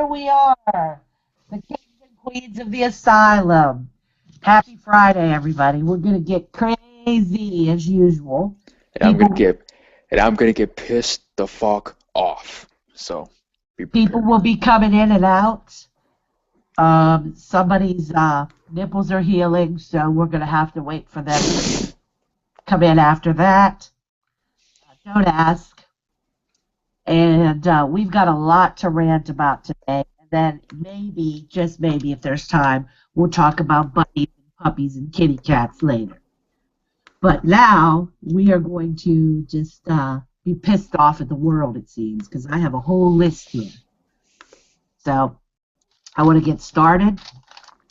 we are, the kings and queens of the asylum. Happy Friday, everybody. We're gonna get crazy as usual. and I'm gonna People, get and I'm gonna get pissed the fuck off. So be people prepared. will be coming in and out. Somebody's nipples are healing, so we're gonna have to wait for them to come in after that. Don't ask. And we've got a lot to rant about today. And then maybe, just maybe, if there's time, we'll talk about bunnies and puppies and kitty cats later. But now we are going to just be pissed off at the world, it seems, because I have a whole list here. So I want to get started.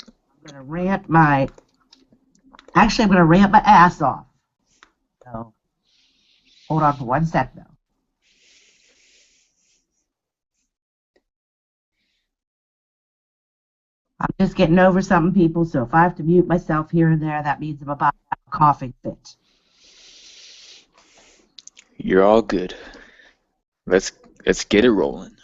I'm going to rant my ass off. So hold on for 1 sec, though. I'm just getting over something, people, so if I have to mute myself here and there, that means I'm about to have a coughing fit. You're all good. Let's let's get it rolling.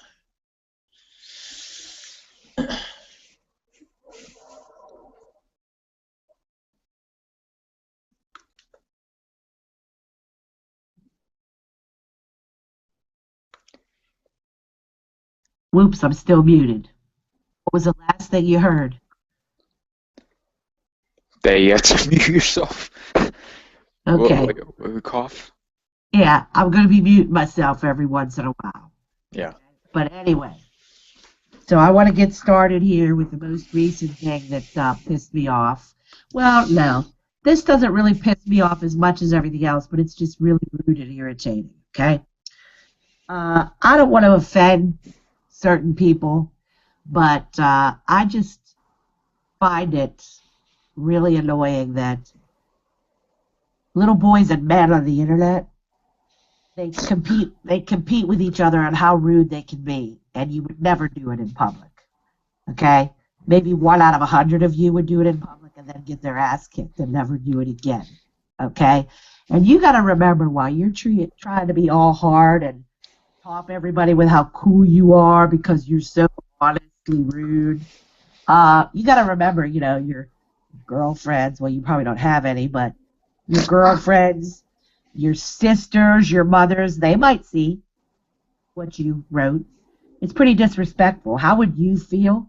Whoops, I'm still muted. What was the last thing you heard? That you have to mute yourself. Okay. What cough? Yeah, I'm going to be muting myself every once in a while. Yeah. But anyway, so I want to get started here with the most recent thing that pissed me off. Well, no, this doesn't really piss me off as much as everything else, but it's just really rude and irritating, okay? I don't want to offend certain people, but I just find it really annoying that little boys and men on the internet, they compete with each other on how rude they can be, and you would never do it in public. Okay? Maybe 1 out of 100 of you would do it in public and then get their ass kicked and never do it again. Okay? And you got to remember, while you're trying to be all hard and top everybody with how cool you are because you're so honestly rude, you got to remember, your girlfriends. Well, you probably don't have any, but your girlfriends, your sisters, your mothers, they might see what you wrote. It's pretty disrespectful. How would you feel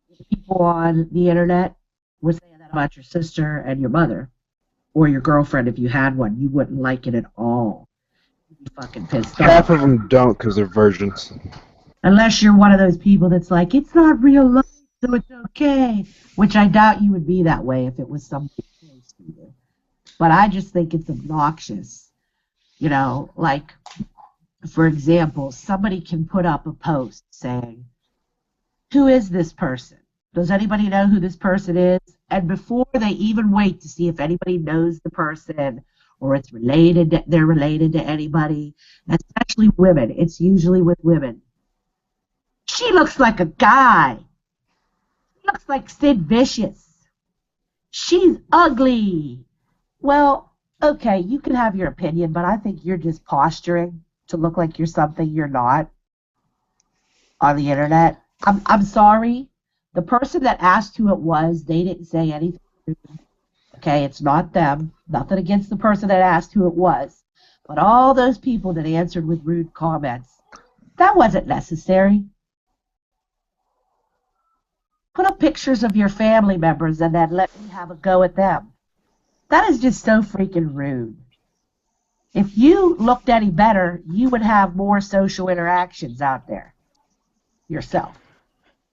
if people on the internet were saying that about your sister and your mother or your girlfriend if you had one? You wouldn't like it at all. You'd be fucking pissed Half off. of them don't because they're virgins. Unless you're one of those people that's like, it's not real life, so it's okay. Which I doubt you would be that way if it was somebody close to you. But I just think it's obnoxious. Like, for example, somebody can put up a post saying, who is this person? Does anybody know who this person is? And before they even wait to see if anybody knows the person or they're related to anybody, especially women, it's usually with women. She looks like a guy. She looks like Sid Vicious. She's ugly. Well, okay, you can have your opinion, but I think you're just posturing to look like you're something you're not on the internet. I'm sorry. The person that asked who it was, they didn't say anything rude. Okay, it's not them. Nothing against the person that asked who it was. But all those people that answered with rude comments, that wasn't necessary. Put up pictures of your family members and then let me have a go at them. That is just so freaking rude. If you looked any better, you would have more social interactions out there yourself.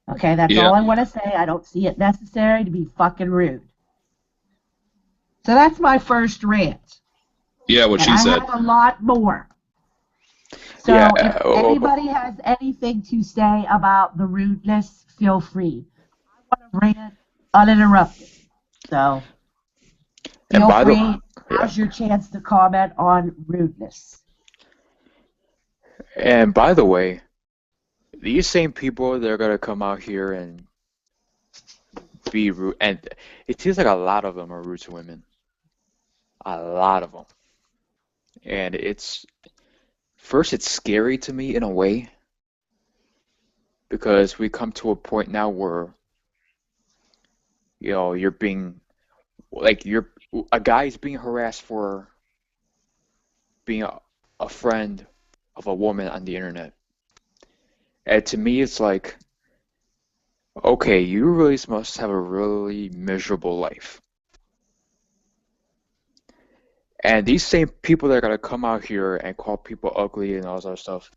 Okay, that's Yeah. all I want to say. I don't see it necessary to be fucking rude. So that's my first rant. Yeah, what And she I said. have a lot more. Yeah. So if anybody has anything to say about the rudeness, feel free. I want to rant uninterrupted. So And feel by the free. yeah. Now's your chance to comment on rudeness. And by the way, these same people they're gonna come out here and be rude, and it seems like a lot of them are rude to women. A lot of them. And it's scary to me in a way because we come to a point now where you're being you're a guy's being harassed for being a friend of a woman on the internet. And to me, it's like, okay, you really must have a really miserable life. And these same people that are gonna come out here and call people ugly and all this other stuff,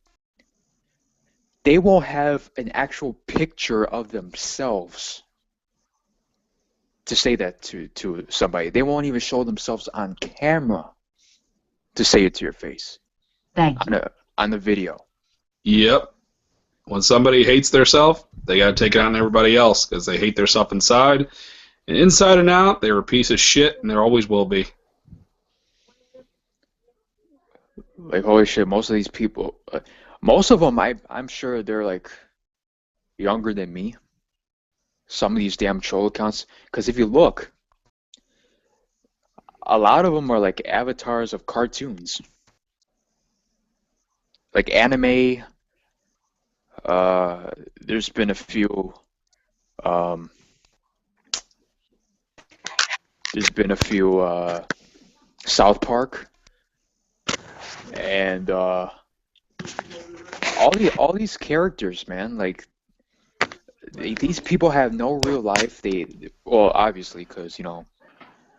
they won't have an actual picture of themselves to say that to somebody. They won't even show themselves on camera to say it to your face Thank you. on the video. Yep. When somebody hates theirself, they got to take it on everybody else because they hate theirself inside. And inside and out, they're a piece of shit, and there always will be. Like, holy shit, most of these people, most of them, I'm sure they're like younger than me. Some of these damn troll accounts, because if you look, a lot of them are like avatars of cartoons, like anime. There's been a few. There's been a few South Park, and all these characters, man. Like these people have no real life. Well, obviously, because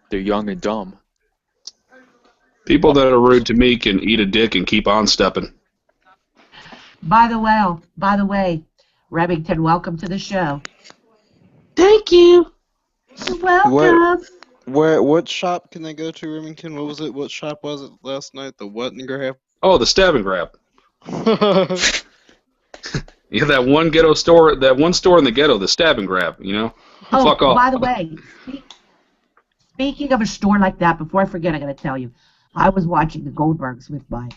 they're young and dumb. People that are rude to me can eat a dick and keep on stepping. By the way, Remington, welcome to the show. Thank you. You're welcome. What shop can they go to, Remington? What was it? What shop was it last night? The what and grab? Oh, the stab and grab. Yeah, that one ghetto store, that one store in the ghetto, the stab and grab, Oh, Fuck off. by the way, speaking of a store like that, before I forget, I got to tell you, I was watching the Goldbergs with my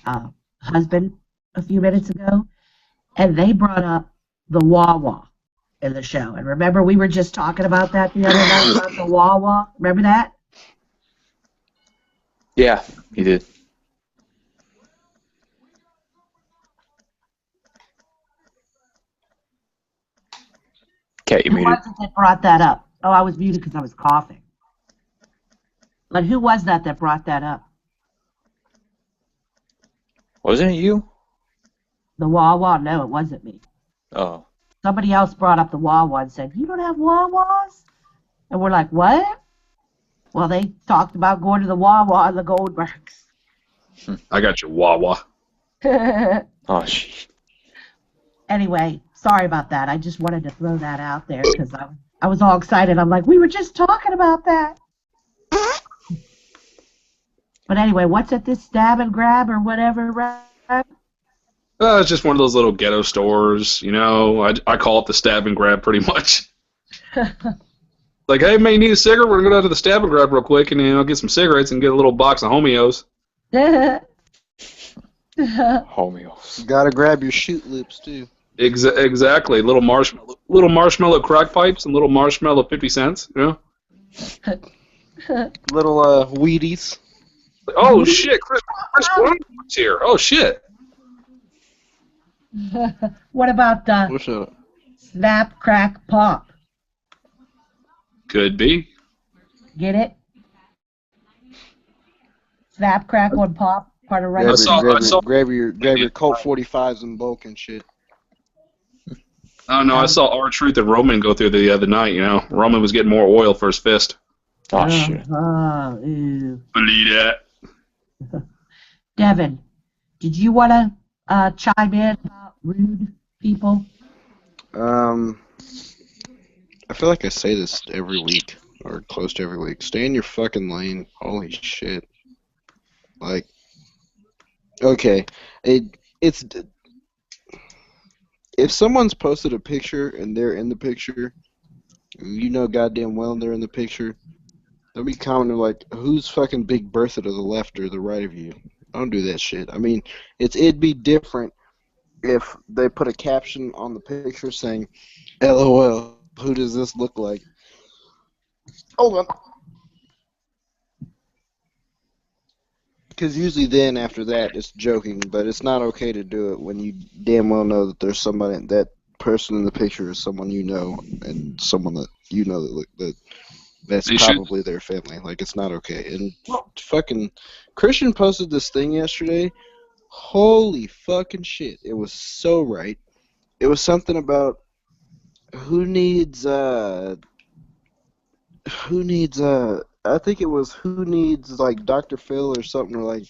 husband a few minutes ago, and they brought up the Wawa in the show. And remember, we were just talking about that the other night, about the Wawa. Remember that? Yeah, he did. Cat, you Who muted. was it that brought that up? Oh, I was muted because I was coughing. But who was that brought that up? Wasn't it you? The Wawa? No, it wasn't me. Oh. Somebody else brought up the Wawa and said, "You don't have Wawas?" And we're like, "What?" Well, they talked about going to the Wawa and the Goldbergs. I got your Wawa. Oh, shit. Anyway, sorry about that. I just wanted to throw that out there because I was all excited. I'm like, we were just talking about that. But anyway, what's at this stab and grab or whatever, right? It's just one of those little ghetto stores, I call it the stab and grab pretty much. Like, hey, man, you need a cigarette? We're going to go down to the stab and grab real quick and get some cigarettes and get a little box of homeos. Homeos. Gotta grab your shoot lips too. Exactly. Little marshmallow crack pipes and little marshmallow 50 cents, Little Wheaties. Oh, shit, Chris Blunt's here. Oh, shit. What about What's up? snap, crack, pop? Could be. Get it? Snap, crackle, and pop. Part of right. Grab your Colt 45s in bulk and shit. Oh, no, I saw R-Truth and Roman go through the other night, Roman was getting more oil for his fist. Oh, shit. Ew. Believe that. Devin, did you want to chime in about rude people? I feel like I say this every week, or close to every week. Stay in your fucking lane. Holy shit. Like, okay, it's if someone's posted a picture and they're in the picture, goddamn well they're in the picture, they'll be commenting like, who's fucking Big Bertha to the left or the right of you? Don't do that shit. I mean, it'd be different if they put a caption on the picture saying, LOL, who does this look like? Hold on. Because usually then, after that, it's joking, but it's not okay to do it when you damn well know that there's somebody, that person in the picture is someone you know and someone that you know that's They should. probably their family. Like, it's not okay. And Well, fucking Christian posted this thing yesterday. Holy fucking shit! It was so right. It was something about who needs I think it was who needs like Dr. Phil or something, or like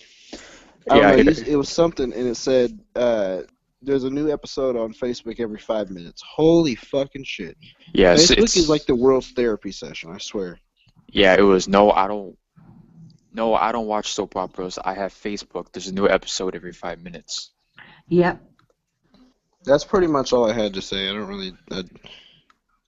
I don't Yeah, know. It was something, and it said there's a new episode on Facebook every 5 minutes. Holy fucking shit! yes, Facebook is like it's the world's therapy session. I swear. yeah. It was no. I don't watch soap operas. I have Facebook. There's a new episode every 5 minutes. yep. That's pretty much all I had to say. I don't really.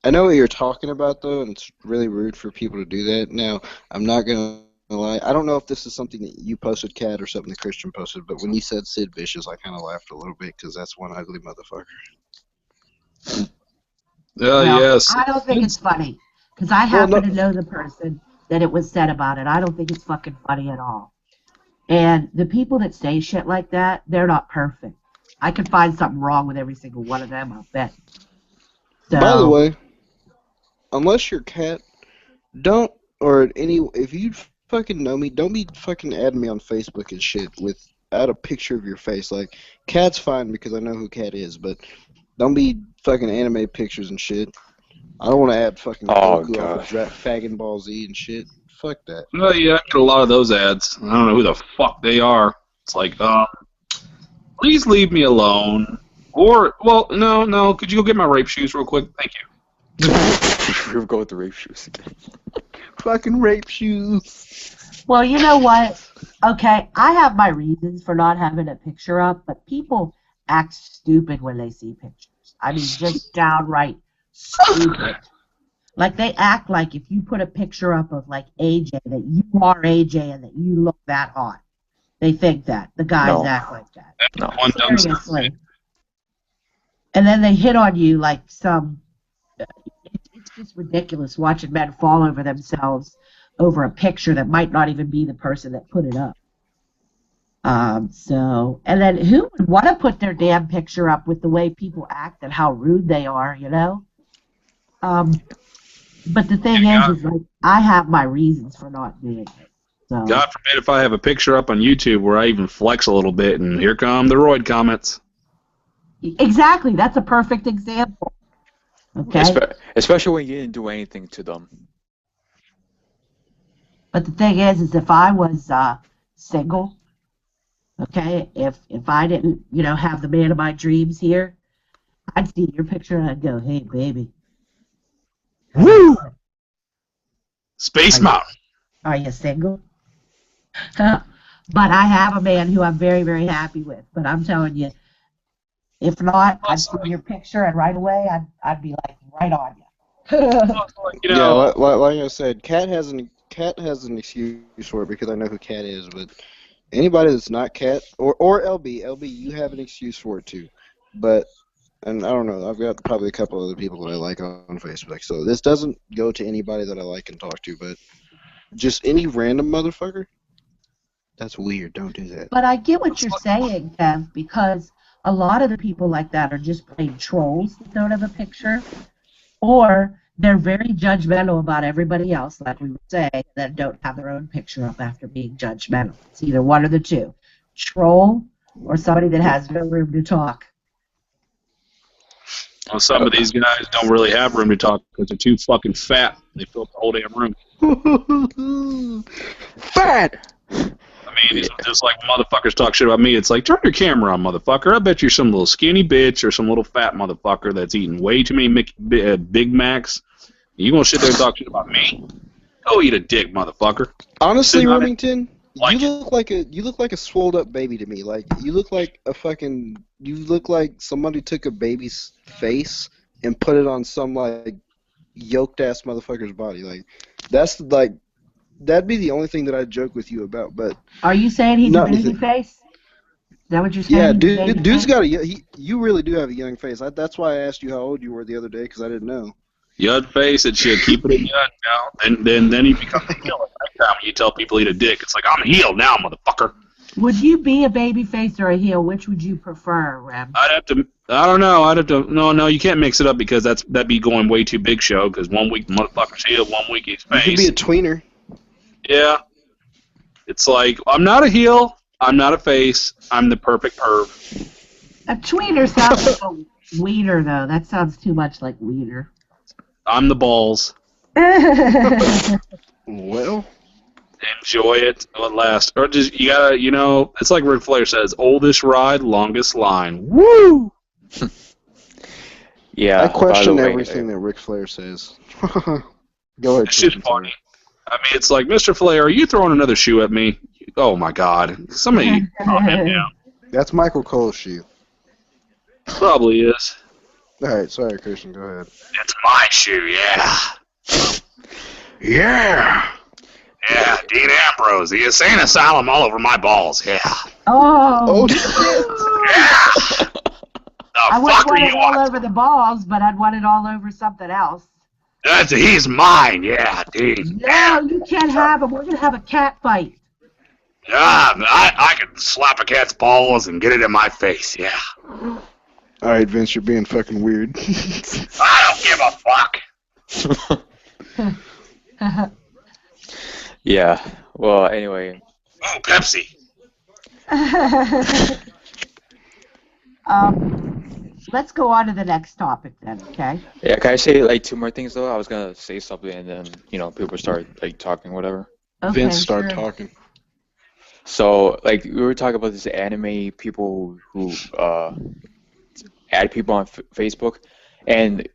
I know what you're talking about though, and it's really rude for people to do that. Now, I'm not gonna lie. I don't know if this is something that you posted, Kat, or something that Christian posted, but when you said Sid Vicious, I kind of laughed a little bit because that's one ugly motherfucker. Well, Yes. I don't think it's funny because I Well, happen no, to know the person that it was said about it. I don't think it's fucking funny at all. And the people that say shit like that, they're not perfect. I could find something wrong with every single one of them, I'll bet. by the So, way, unless you're Kat, don't or any if you fucking know me, don't be fucking adding me on Facebook and shit without a picture of your face. Like, Kat's fine because I know who Kat is, but don't be fucking anime pictures and shit. I don't want to add fucking Oh Goku off god. of Fagin Ball Z and shit. Fuck that. Oh, yeah, I get a lot of those ads. I don't know who the fuck they are. It's like, please leave me alone. Or, well, no, could you go get my rape shoes real quick? Thank you. We'll go with the rape shoes again. Fucking rape shoes. well, you know what? Okay, I have my reasons for not having a picture up, but people act stupid when they see pictures. I mean, just downright stupid. Like, they act like if you put a picture up of, like, AJ, that you are AJ and that you look that hot. They think that. The guys No. act like that. No. One dumb stuff. Seriously. And then they hit on you like some... It's just ridiculous watching men fall over themselves over a picture that might not even be the person that put it up. And then who would want to put their damn picture up with the way people act and how rude they are, you know? But the thing is like, I have my reasons for not doing it. So. God forbid if I have a picture up on YouTube where I even flex a little bit, and here come the roid comments. Exactly, that's a perfect example. Okay? Especially when you didn't do anything to them. But the thing is if I was single, okay, if I didn't, have the man of my dreams here, I'd see your picture and I'd go, hey, baby. Woo! Space Mountain. Are you single? But I have a man who I'm very, very happy with. But I'm telling you, if not, I'd see your picture and right away I'd be like right on you. Yeah, like I said, Kat has an excuse for it because I know who Kat is, but anybody that's not Kat or LB, you have an excuse for it too. And I don't know, I've got probably a couple other people that I like on Facebook, so this doesn't go to anybody that I like and talk to, but just any random motherfucker, that's weird. Don't do that. But I get what you're saying, Kev, because a lot of the people like that are just plain trolls that don't have a picture, or they're very judgmental about everybody else, like we were saying, that don't have their own picture up after being judgmental. It's either one or the two. Troll or somebody that has no room to talk. Well, some of these guys don't really have room to talk because they're too fucking fat. They fill up the whole damn room. Fat! I mean, it's just like motherfuckers talk shit about me. It's like, turn your camera on, motherfucker. I bet you're some little skinny bitch or some little fat motherfucker that's eating way too many Big Macs. You gonna sit there and talk shit about me? Go eat a dick, motherfucker. Honestly, Remington, Like you look like a swolled up baby to me. Like, you look like somebody took a baby's face and put it on some like yoked ass motherfucker's body. Like, that'd be the only thing that I'd joke with you about. But Are you saying he's a not baby anything. face? Is that what you're saying? Yeah, He's a baby dude's face? got you really do have a young face. That's why I asked you how old you were the other day, because I didn't know. Yud face and shit. Keep it in yud now. Then you become the heel. Next time you tell people eat a dick, it's like, I'm healed now, motherfucker. Would you be a baby face or a heel? Which would you prefer, Rem? I'd have to. I don't know. I'd have to. No, you can't mix it up because that'd be going way too big show. Because 1 week the motherfucker's heel, 1 week he's You face. could be a tweener. Yeah. It's like I'm not a heel. I'm not a face. I'm the perfect perv. A tweener sounds like a wiener, though. That sounds too much like wiener. I'm the balls. Well, Enjoy it while it lasts. Or just you gotta, it's like Ric Flair says, oldest ride, longest line. Woo! Yeah. I question by the way, everything that Ric Flair says. Go ahead. It's just Christian, funny. I mean, it's like, Mr. Flair, are you throwing another shoe at me? Oh my God! Somebody calm him down. That's Michael Cole's shoe. Probably is. All right, sorry, Christian. Go ahead. It's my shoe, yeah. Yeah. Yeah, Dean Ambrose, the insane asylum all over my balls, yeah. Oh, shit! Yeah! I The wouldn't fuck want are it you all on? over the balls, but I'd want it all over something else. He's mine, yeah, Dean. No, you can't have him. We're going to have a cat fight. Yeah, I can slap a cat's balls and get it in my face, yeah. All right, Vince, you're being fucking weird. I don't give a fuck. Yeah. Well, anyway. Oh, Pepsi. Let's go on to the next topic then, okay? Yeah. Can I say like 2 more things though? I was gonna say something and then people start like talking whatever. Okay, Vince, start sure. talking. So like we were talking about this anime people who add people on Facebook, and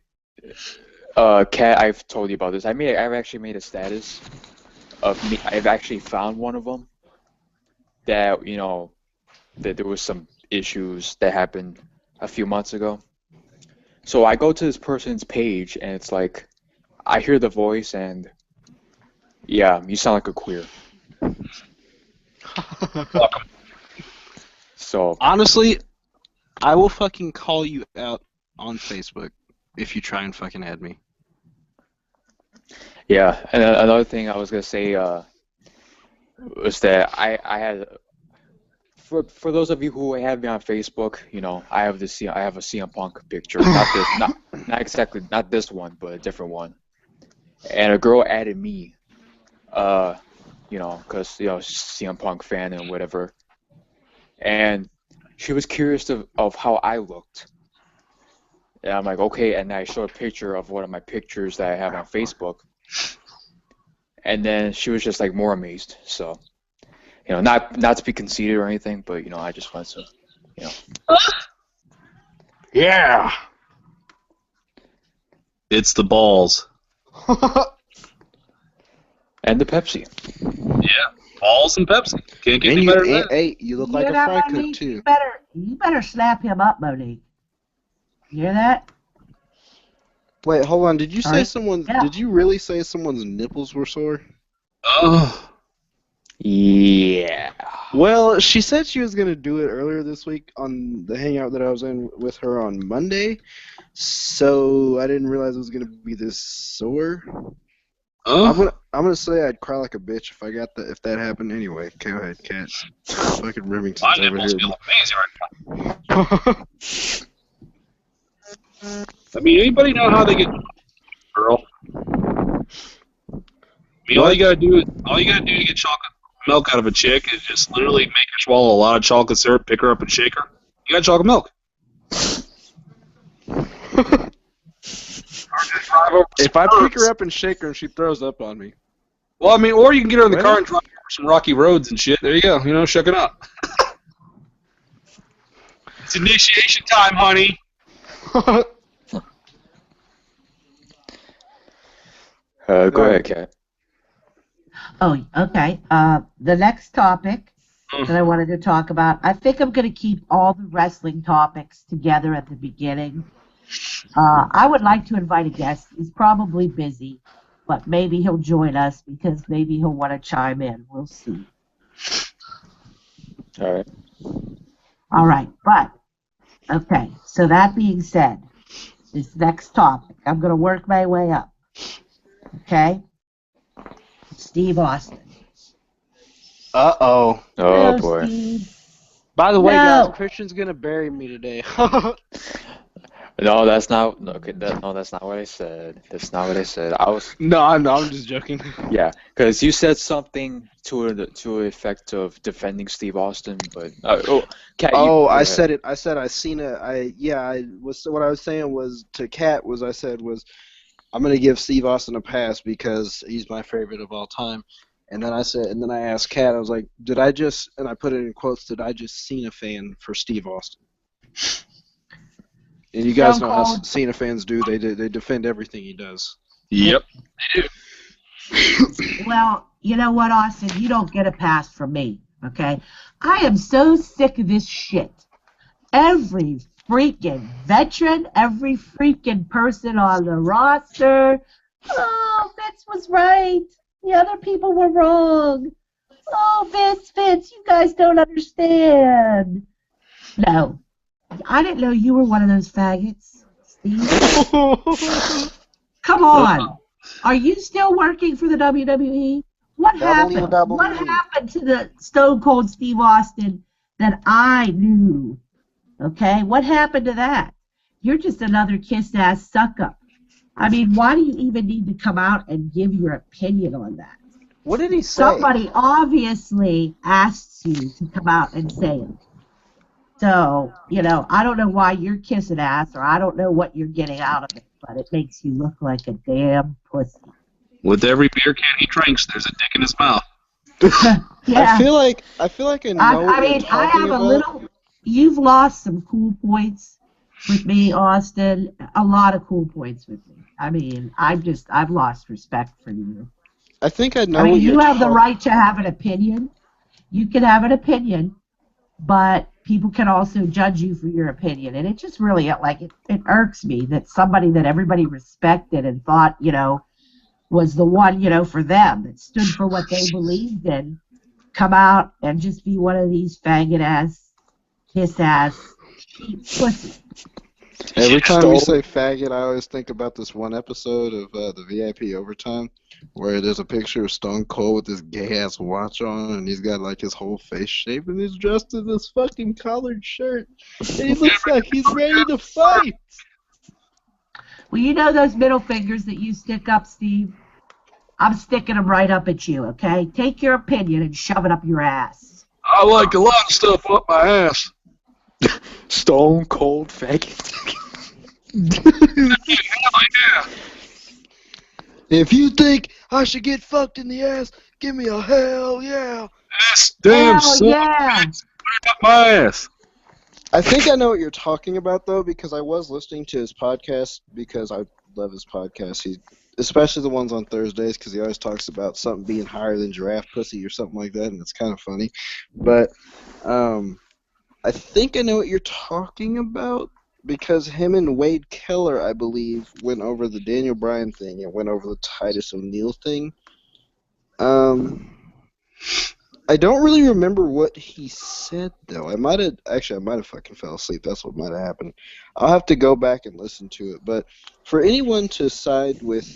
Kat, I've told you about this. I've actually made a status of me. I've actually found one of them that that there was some issues that happened a few months ago. So I go to this person's page and it's like I hear the voice and yeah, you sound like a queer. Welcome. So Honestly, I will fucking call you out on Facebook if you try and fucking add me. yeah, and another thing I was gonna say was that I had for those of you who have me on Facebook, I have a CM Punk picture, not exactly not this one, but a different one, and a girl added me, because CM Punk fan and whatever, and she was curious of how I looked. And I'm like, okay, and I show a picture of one of my pictures that I have on Facebook. And then she was just like more amazed. So, not to be conceited or anything, but I just want to, Yeah. It's the balls. and the Pepsi. Yeah, balls and Pepsi. Can't get And any you, better than and, that. hey, you look like a that, fry cook Monique? too. You better slap him up, Monique. You hear that? Wait, hold on. Did you say Alright. someone's? Yeah. Did you really say someone's nipples were sore? Oh, Yeah. Well, she said she was gonna do it earlier this week on the hangout that I was in with her on Monday. So I didn't realize it was gonna be this sore. I'm gonna say I'd cry like a bitch if that happened anyway. Go ahead, Kat. Fucking Remington's my over nipples here. feel amazing right now. I mean, anybody know how they get girl? I mean, all you gotta do to get chocolate milk out of a chick is just literally make her swallow a lot of chocolate syrup, pick her up and shake her. You got chocolate milk. If I pick her up and shake her and she throws up on me. Well, I mean, or you can get her in the Well- car and drive her over some rocky roads and shit. There you go. Shuck it up. It's initiation time, honey. Go ahead, Kat. Oh, okay. The next topic that I wanted to talk about, I think I'm going to keep all the wrestling topics together at the beginning. I would like to invite a guest. He's probably busy, but maybe he'll join us because maybe he'll want to chime in. We'll see. All right. All right, okay, so that being said, this next topic, I'm going to work my way up. Okay? Steve Austin. Uh-oh. Oh No, boy. Steve. By the way, guys, No. Christian's gonna bury me today. No, that's not. Okay, no, that's not what I said. That's not what I said. I was. No, I'm just joking. Yeah, because you said something to the effect of defending Steve Austin, but Kat, you Oh, go I ahead. said it. I said I seen it. What I was saying was to Kat was I'm gonna give Steve Austin a pass because he's my favorite of all time. And then I asked Kat, I was like, and I put it in quotes, did I just Cena fan for Steve Austin? And you guys Stone know how Cold. Cena fans do. They defend everything he does. Yep. Well, you know what, Austin? You don't get a pass from me, okay? I am so sick of this shit. Every freaking veteran, every freaking person on the roster. Oh, Vince was right. The other people were wrong. Oh, Vince, you guys don't understand. No, I didn't know you were one of those faggots, Steve. Come on. Are you still working for the WWE? What happened? What WWE. happened to the Stone Cold Steve Austin that I knew? Okay, what happened to that? You're just another kiss-ass suck-up. I mean, why do you even need to come out and give your opinion on that? What did he say? Somebody obviously asked you to come out and say it. So, I don't know why you're kissing ass, or I don't know what you're getting out of it, but it makes you look like a damn pussy. With every beer can he drinks, there's a dick in his mouth. Yeah. I feel like I know what I you're mean, I talking have a about. little. You've lost some cool points with me, Austin. A lot of cool points with me. I mean, I've lost respect for you. I think I know I what mean, you're you have the talking. right to have an opinion. You can have an opinion, but people can also judge you for your opinion. And it just really, it irks me that somebody that everybody respected and thought, was the one, for them, that stood for what they believed in, come out and just be one of these faggot-ass, piss-ass, cheap pussies. Every time you Stone. say faggot, I always think about this one episode of the VIP Overtime where there's a picture of Stone Cold with this gay-ass watch on, and he's got like his whole face shaved, and he's dressed in this fucking collared shirt, and he looks like he's ready to fight. Well, you know those middle fingers that you stick up, Steve? I'm sticking them right up at you, okay? Take your opinion and shove it up your ass. I like a lot of stuff up my ass. Stone cold faggot. Yeah. If you think I should get fucked in the ass, give me a hell yeah. This damn Hell son yeah! up my ass. I think I know what you're talking about, though, because I was listening to his podcast because I love his podcast. Especially the ones on Thursdays, because he always talks about something being higher than giraffe pussy or something like that, and it's kind of funny. But I think I know what you're talking about because him and Wade Keller, I believe, went over the Daniel Bryan thing and went over the Titus O'Neil thing. I don't really remember what he said, though. I might have fucking fell asleep. That's what might have happened. I'll have to go back and listen to it. But for anyone to side with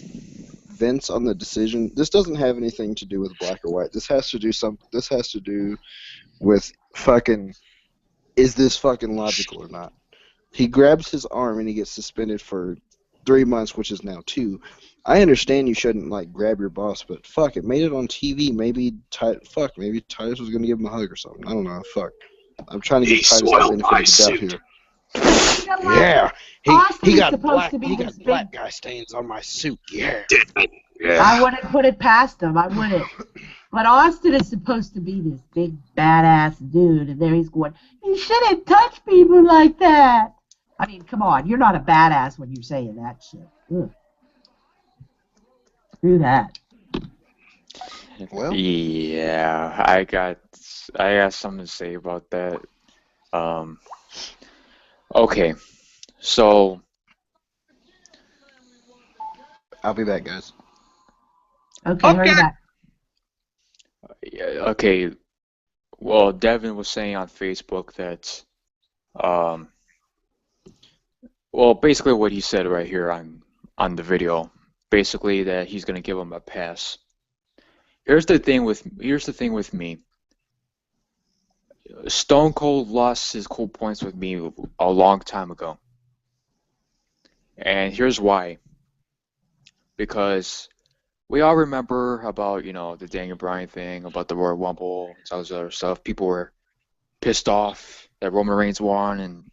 Vince on the decision, this doesn't have anything to do with black or white. This has to do with fucking, is this fucking logical or not? He grabs his arm and he gets suspended for 3 months, which is now 2. I understand you shouldn't grab your boss, but fuck, it made it on TV. Maybe Titus was gonna give him a hug or something. I don't know. Fuck. I'm trying to give He Titus the soiled benefit my of the doubt suit. here. You know what? Yeah, Austin he is got supposed to be he this got black big. guy stains on my suit. Yeah. Yeah. I wouldn't put it past him. I wouldn't. But Austin is supposed to be this big badass dude, and there he's going, you shouldn't touch people like that. I mean, come on. You're not a badass when you're saying that shit. Ugh. Do that. Well, Yeah, I got something to say about that. Okay, so I'll be back, guys. Okay, hurry back. yeah, okay. Well, Devin was saying on Facebook that, well, basically what he said right here on the video, basically that he's gonna give him a pass. Here's the thing with me. Stone Cold lost his cool points with me a long time ago. And here's why. Because we all remember about, the Daniel Bryan thing, about the Royal Rumble, and all this other stuff. People were pissed off that Roman Reigns won and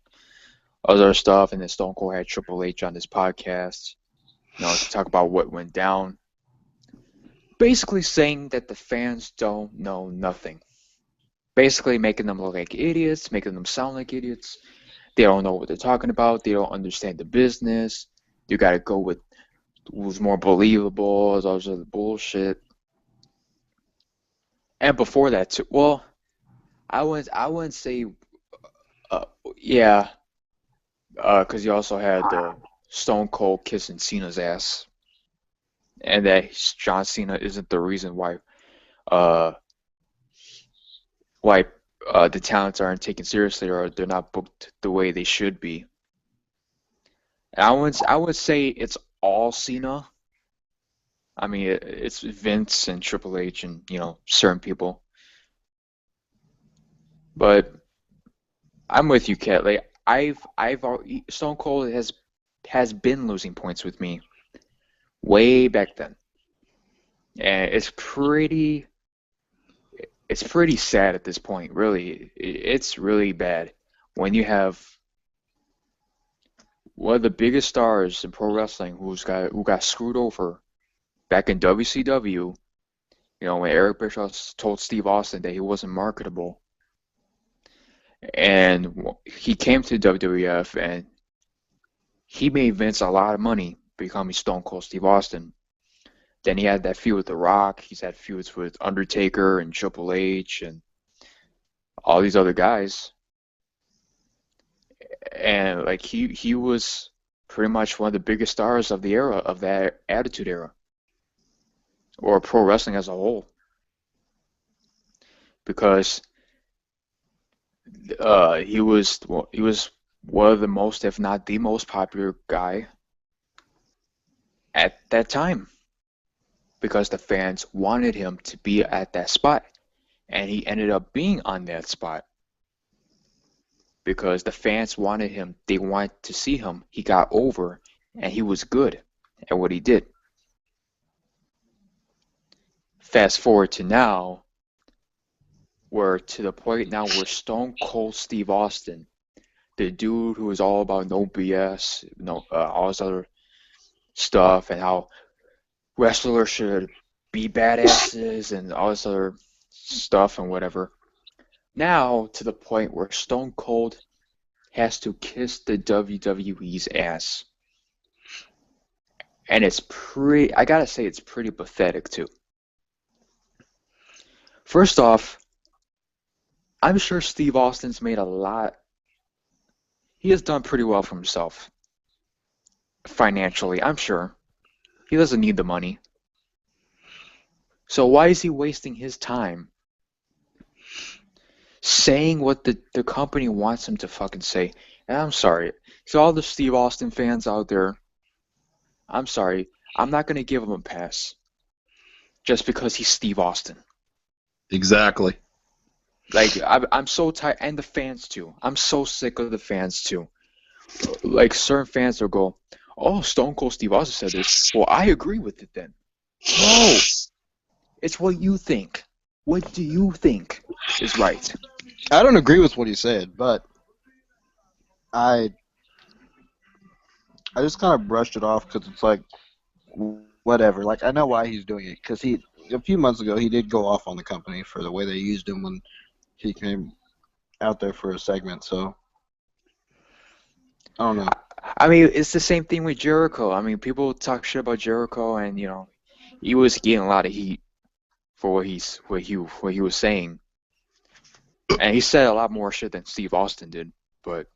other stuff, and then Stone Cold had Triple H on his podcast, to talk about what went down. Basically saying that the fans don't know nothing. Basically making them look like idiots, making them sound like idiots. They don't know what they're talking about. They don't understand the business. You got to go with who's more believable, all those other bullshit. And before that, too, well, I wouldn't say, yeah, because you also had the Stone Cold kissing Cena's ass, and that John Cena isn't the reason uh, why the talents aren't taken seriously or they're not booked the way they should be. And I would say it's all Cena. I mean, it's Vince and Triple H and certain people. But I'm with you, Kat. Like Stone Cold has been losing points with me way back then, and it's pretty sad at this point. Really, it's really bad when you have one of the biggest stars in pro wrestling who got screwed over back in WCW. When Eric Bischoff told Steve Austin that he wasn't marketable, and he came to WWF and he made Vince a lot of money becoming Stone Cold Steve Austin. Then he had that feud with The Rock. He's had feuds with Undertaker and Triple H and all these other guys. And like he was pretty much one of the biggest stars of the era, of that Attitude Era, or pro wrestling as a whole, because he was one of the most, if not the most popular guy at that time, because the fans wanted him to be at that spot, and he ended up being on that spot because the fans wanted him. They wanted to see him. He got over, and he was good at what he did. Fast forward to now, we're to the point now where Stone Cold Steve Austin, the dude who is all about no BS, all this other stuff, and how wrestlers should be badasses and all this other stuff and whatever. Now to the point where Stone Cold has to kiss the WWE's ass. And I gotta say, it's pretty pathetic too. First off, I'm sure Steve Austin's made a lot. He has done pretty well for himself financially, I'm sure. He doesn't need the money. So why is he wasting his time saying what the company wants him to fucking say? And I'm sorry. So all the Steve Austin fans out there, I'm sorry. I'm not going to give him a pass just because he's Steve Austin. Exactly. Like, I'm so tired, and the fans too. I'm so sick of the fans too. Like, certain fans will go, "Oh, Stone Cold Steve Austin said this. Well, I agree with it then." No, it's what you think. What do you think is right? I don't agree with what he said, but I just kind of brushed it off because it's like, whatever. Like, I know why he's doing it, because a few months ago he did go off on the company for the way they used him when he came out there for a segment. So I don't know. I mean, it's the same thing with Jericho. I mean, people talk shit about Jericho, and he was getting a lot of heat for what he was saying, and he said a lot more shit than Steve Austin did. But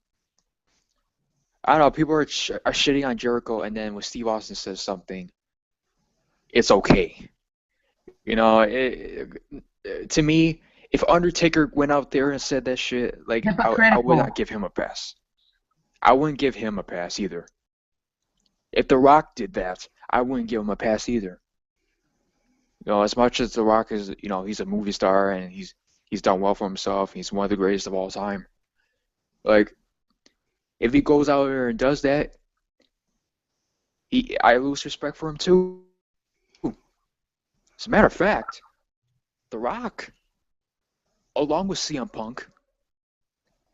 I don't know. People are shitting on Jericho, and then when Steve Austin says something, it's okay. To me, if Undertaker went out there and said that shit, like, I would not give him a pass. I wouldn't give him a pass either. If The Rock did that, I wouldn't give him a pass either. As much as The Rock is, he's a movie star and he's He's done well for himself. He's one of the greatest of all time. Like, if he goes out there and does that, I lose respect for him too. As a matter of fact, The Rock, along with CM Punk,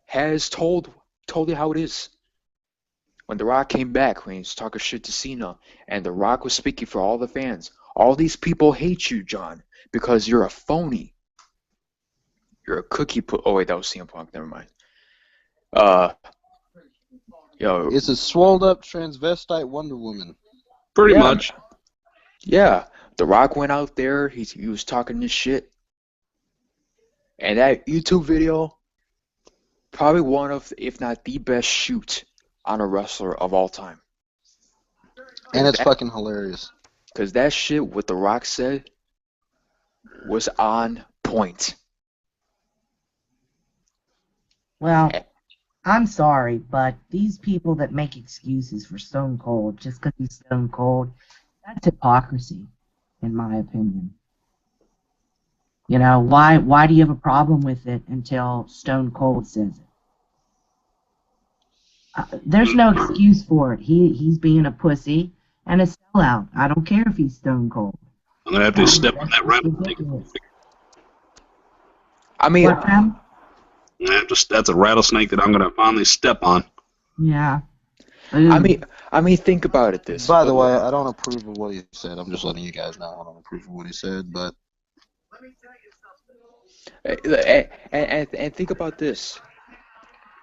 has told you how it is. When The Rock came back, when he was talking shit to Cena, and The Rock was speaking for all the fans, all these people hate you, John, because you're a phony. You're a cookie Oh wait, that was CM Punk. Never mind. Yo, It's a swelled up transvestite Wonder Woman. Pretty yeah, much. yeah. The Rock went out there. He was talking this shit, and that YouTube video, probably one of, if not the best shoot on a wrestler of all time. And it's fucking hilarious. Because that shit, what The Rock said, was on point. Well, I'm sorry, but these people that make excuses for Stone Cold just because he's Stone Cold, that's hypocrisy, in my opinion. You know, why do you have a problem with it until Stone Cold says it? There's no excuse for it. He's being a pussy and a sellout. I don't care if he's Stone Cold. I'm going to have to step on that rattlesnake. Ridiculous. I mean, What, Pam? That's a rattlesnake that I'm going to finally step on. Yeah. I mean, think about it this. By the way, I don't approve of what he said. I'm just letting you guys know I don't approve of what he said, but And think about this.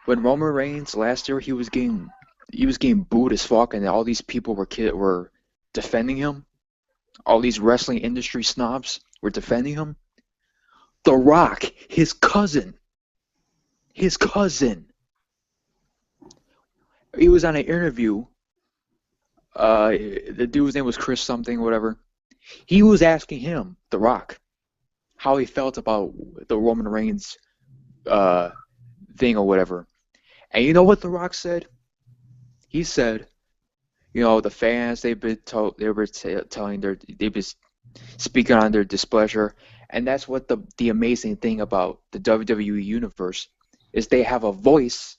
When Roman Reigns last year, he was getting booed as fuck, and all these people were defending him. All these wrestling industry snobs were defending him. The Rock, his cousin. He was on an interview. The dude's name was Chris something, whatever. He was asking him, The Rock, how he felt about the Roman Reigns thing or whatever. And you know what The Rock said? He said, you know, the fans, they've been speaking on their displeasure, and that's what the amazing thing about the WWE universe is, they have a voice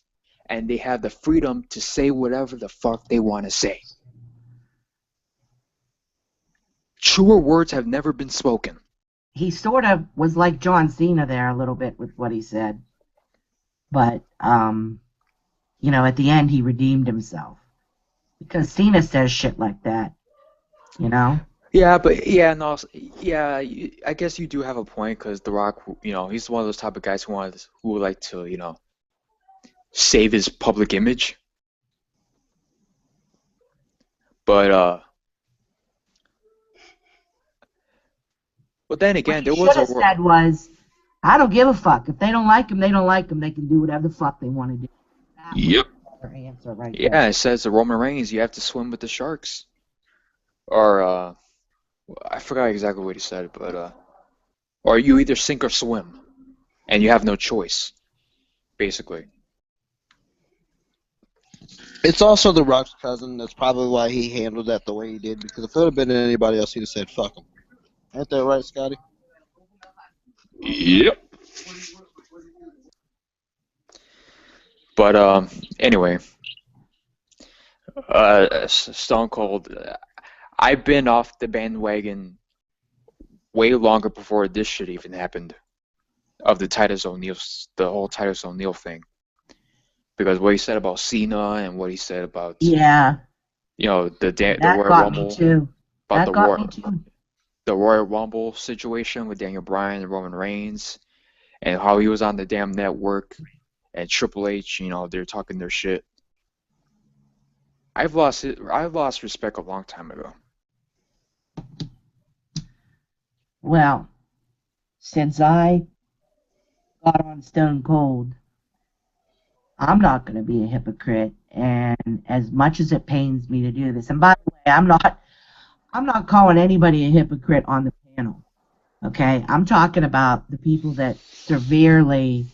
and they have the freedom to say whatever the fuck they want to say. Truer words have never been spoken. He sort of was like John Cena there a little bit with what he said. But, you know, at the end he redeemed himself. Because Cena says shit like that, you know? Yeah, but yeah, no, yeah. I guess you do have a point, because The Rock, you know, he's one of those type of guys who would like to, you know, save his public image. But then again, there What he was should have said was, I don't give a fuck. If they don't like him, they don't like him. They can do whatever the fuck they want to do. That was Yep. the better answer right yeah, there. it says the Roman Reigns, you have to swim with the sharks, or I forgot exactly what he said, but or you either sink or swim, and you have no choice, basically. it's also The Rock's cousin. That's probably why he handled that the way he did, because if it would have been anybody else, he'd have said, fuck him. Ain't that right, Scotty? Yep. But anyway, Stone Cold. I've been off the bandwagon way longer before this shit even happened, of the whole Titus O'Neil thing, because what he said about Cena and what he said about, Yeah, you know, the that Royal got me Rumble, too. about That got me too. the Royal Rumble situation with Daniel Bryan and Roman Reigns, and how he was on the damn network, and Triple H, you know, they're talking their shit. I've lost respect a long time ago. Well, since I got on Stone Cold, I'm not going to be a hypocrite. And as much as it pains me to do this, and by the way, I'm not calling anybody a hypocrite on the panel. Okay, I'm talking about the people that severely,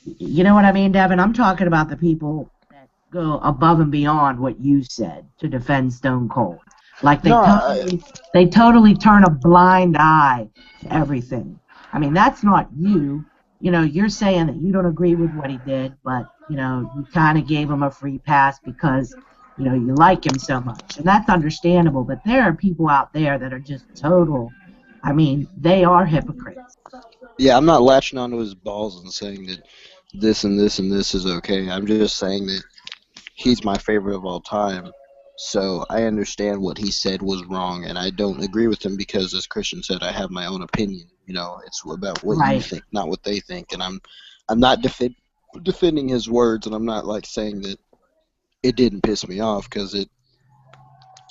you know what I mean, Devin? I'm talking about the people that go above and beyond what you said to defend Stone Cold. Like they No, totally turn a blind eye to everything. I mean, that's not you. You know, you're saying that you don't agree with what he did, but, you know, you kind of gave him a free pass because, you know, you like him so much. And that's understandable, but there are people out there that are just total, I mean, they are hypocrites. Yeah, I'm not latching onto his balls and saying that this and this and this is okay. I'm just saying that he's my favorite of all time. So I understand what he said was wrong, and I don't agree with him because, as Christian said, I have my own opinion. You know, it's about what you Right. think, not what they think. And I'm not defending his words, and I'm not like saying that it didn't piss me off because it.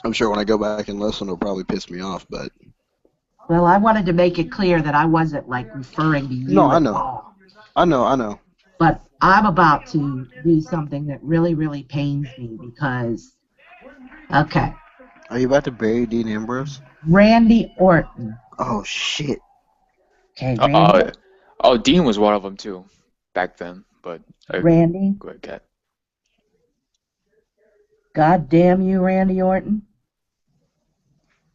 I'm sure when I go back and listen, it'll probably piss me off. But Well, I wanted to make it clear that I wasn't, like, referring to no, you I at know, all. I know, I know. But I'm about to do something that really, really pains me because, okay, Are you about to bury Dean Ambrose? Randy Orton. Oh shit! Okay, Randy. Oh, Dean was one of them too, back then. But Randy. go ahead, Kat. God damn you, Randy Orton.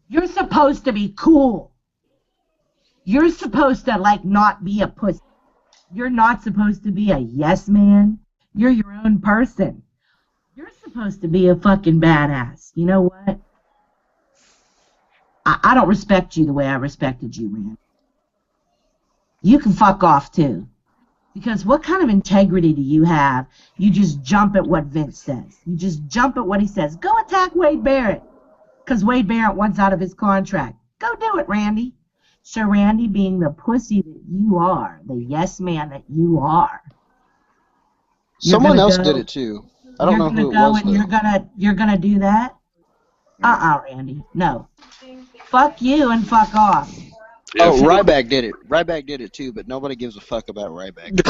You're supposed to be cool. You're supposed to, like, not be a pussy. You're not supposed to be a yes man. You're your own person. You're supposed to be a fucking badass. You know what? I don't respect you the way I respected you, man. You can fuck off too. Because what kind of integrity do you have? You just jump at what Vince says. You just jump at what he says. Go attack Wade Barrett. Because Wade Barrett wants out of his contract. Go do it, Randy. So Randy, being the pussy that you are, the yes man that you are, Someone else did it too. I don't know who it was though. you're gonna do that? Randy. No. Fuck you and fuck off. Yeah, Oh, Ryback did it. Ryback did it too, but nobody gives a fuck about Ryback.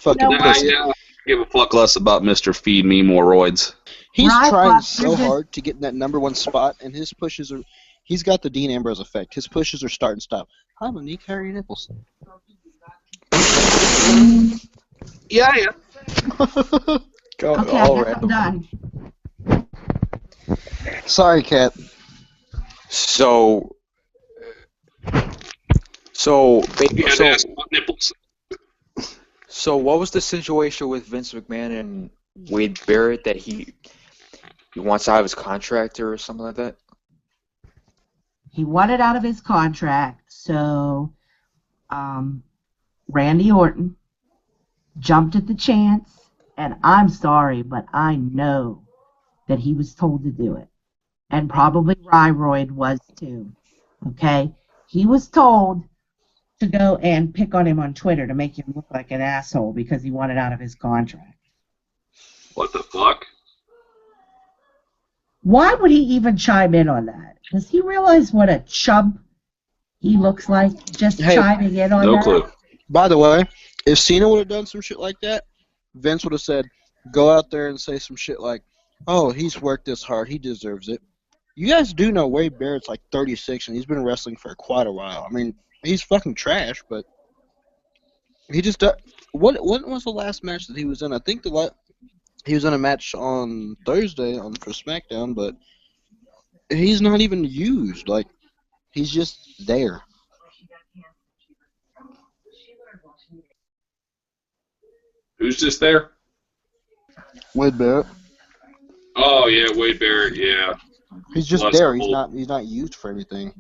Fucking You know what? pussy. yeah. Give a fuck less about Mr. Feed Me More Roids. He's Ryback, trying so you're just- hard to get in that #1 spot, and his pushes are. He's got the Dean Ambrose effect. His pushes are start and stop. Hi, Monique. How are your nipples? Yeah, yeah. Go Okay, all I guess I'm random. done. Sorry, Kat. So You had to ask about nipples. so what was the situation with Vince McMahon and Wade Barrett that he wants out of his contract or something like that? He wanted out of his contract, so Randy Orton jumped at the chance, and I'm sorry, but I know that he was told to do it. And probably Ryroyd was too. Okay? He was told to go and pick on him on Twitter to make him look like an asshole because he wanted out of his contract. What the fuck? Why would he even chime in on that? Does he realize what a chump he looks like just Hey, chiming in on No that? clue. By the way, if Cena would have done some shit like that, Vince would have said, go out there and say some shit like, oh, he's worked this hard. He deserves it. You guys do know Wade Barrett's like 36, and he's been wrestling for quite a while. I mean, he's fucking trash, but he just does. What was the last match that he was in? I think he was in a match on Thursday for SmackDown, but he's not even used. Like, he's just there. Who's just there? Wade Barrett. Oh yeah, Wade Barrett. Yeah. He's just Lost there. the whole- He's not used for anything.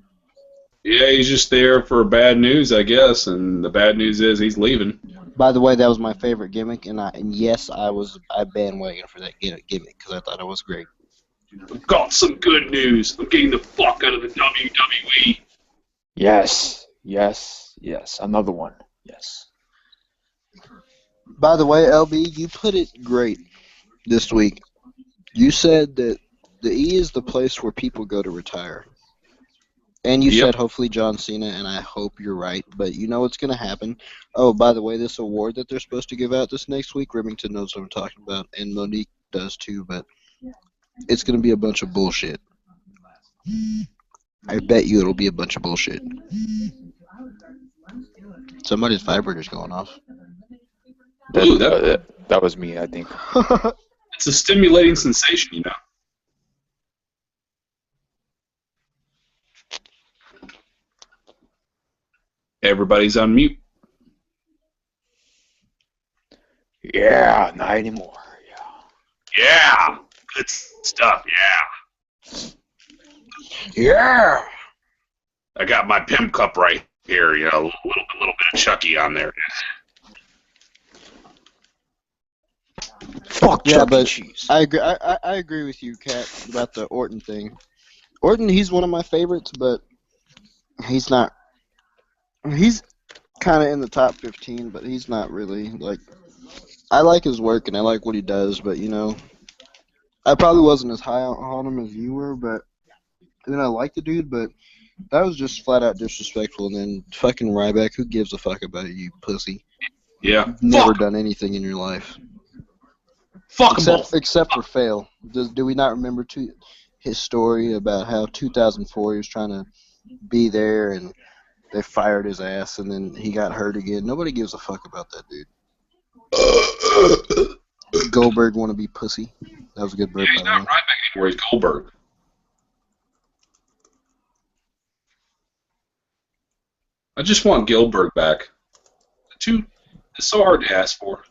Yeah, he's just there for bad news, I guess, and the bad news is he's leaving. By the way, that was my favorite gimmick, and yes, I bandwagoned for that gimmick because I thought it was great. I've got some good news. I'm getting the fuck out of the WWE. Yes. Another one. Yes. By the way, LB, you put it great this week. You said that the E is the place where people go to retire. And you said hopefully John Cena, and I hope you're right, but you know what's going to happen. Oh, by the way, this award that they're supposed to give out this next week, Remington knows what I'm talking about, and Monique does too, but it's going to be a bunch of bullshit. I bet you it'll be a bunch of bullshit. Somebody's vibrator's going off. That was me, I think. It's a stimulating sensation, you know. Everybody's on mute. Yeah, not anymore. Yeah, good stuff. Yeah. Yeah. I got my pimp cup right here. You know, a little bit of Chucky on there. Fuck Yeah, Chuck E. but Cheese. I agree. I agree with you, Kat, about the Orton thing. Orton, he's one of my favorites, but he's not. He's kind of in the top 15, but he's not really like. I like his work and I like what he does, but you know, I probably wasn't as high on him as you were, but and then I like the dude, but that was just flat out disrespectful. And then fucking Ryback, who gives a fuck about you, pussy? Yeah. You've never Fuck. done anything in your life. Fuck 'em both. Except for fail. Do we not remember his story about how 2004 he was trying to be there and they fired his ass and then he got hurt again? Nobody gives a fuck about that dude. Goldberg wanna be pussy. That was a good burp, Yeah, he's by the not way. Ryback anymore. He's Goldberg. I just want Gilbert back. It's so hard to ask for.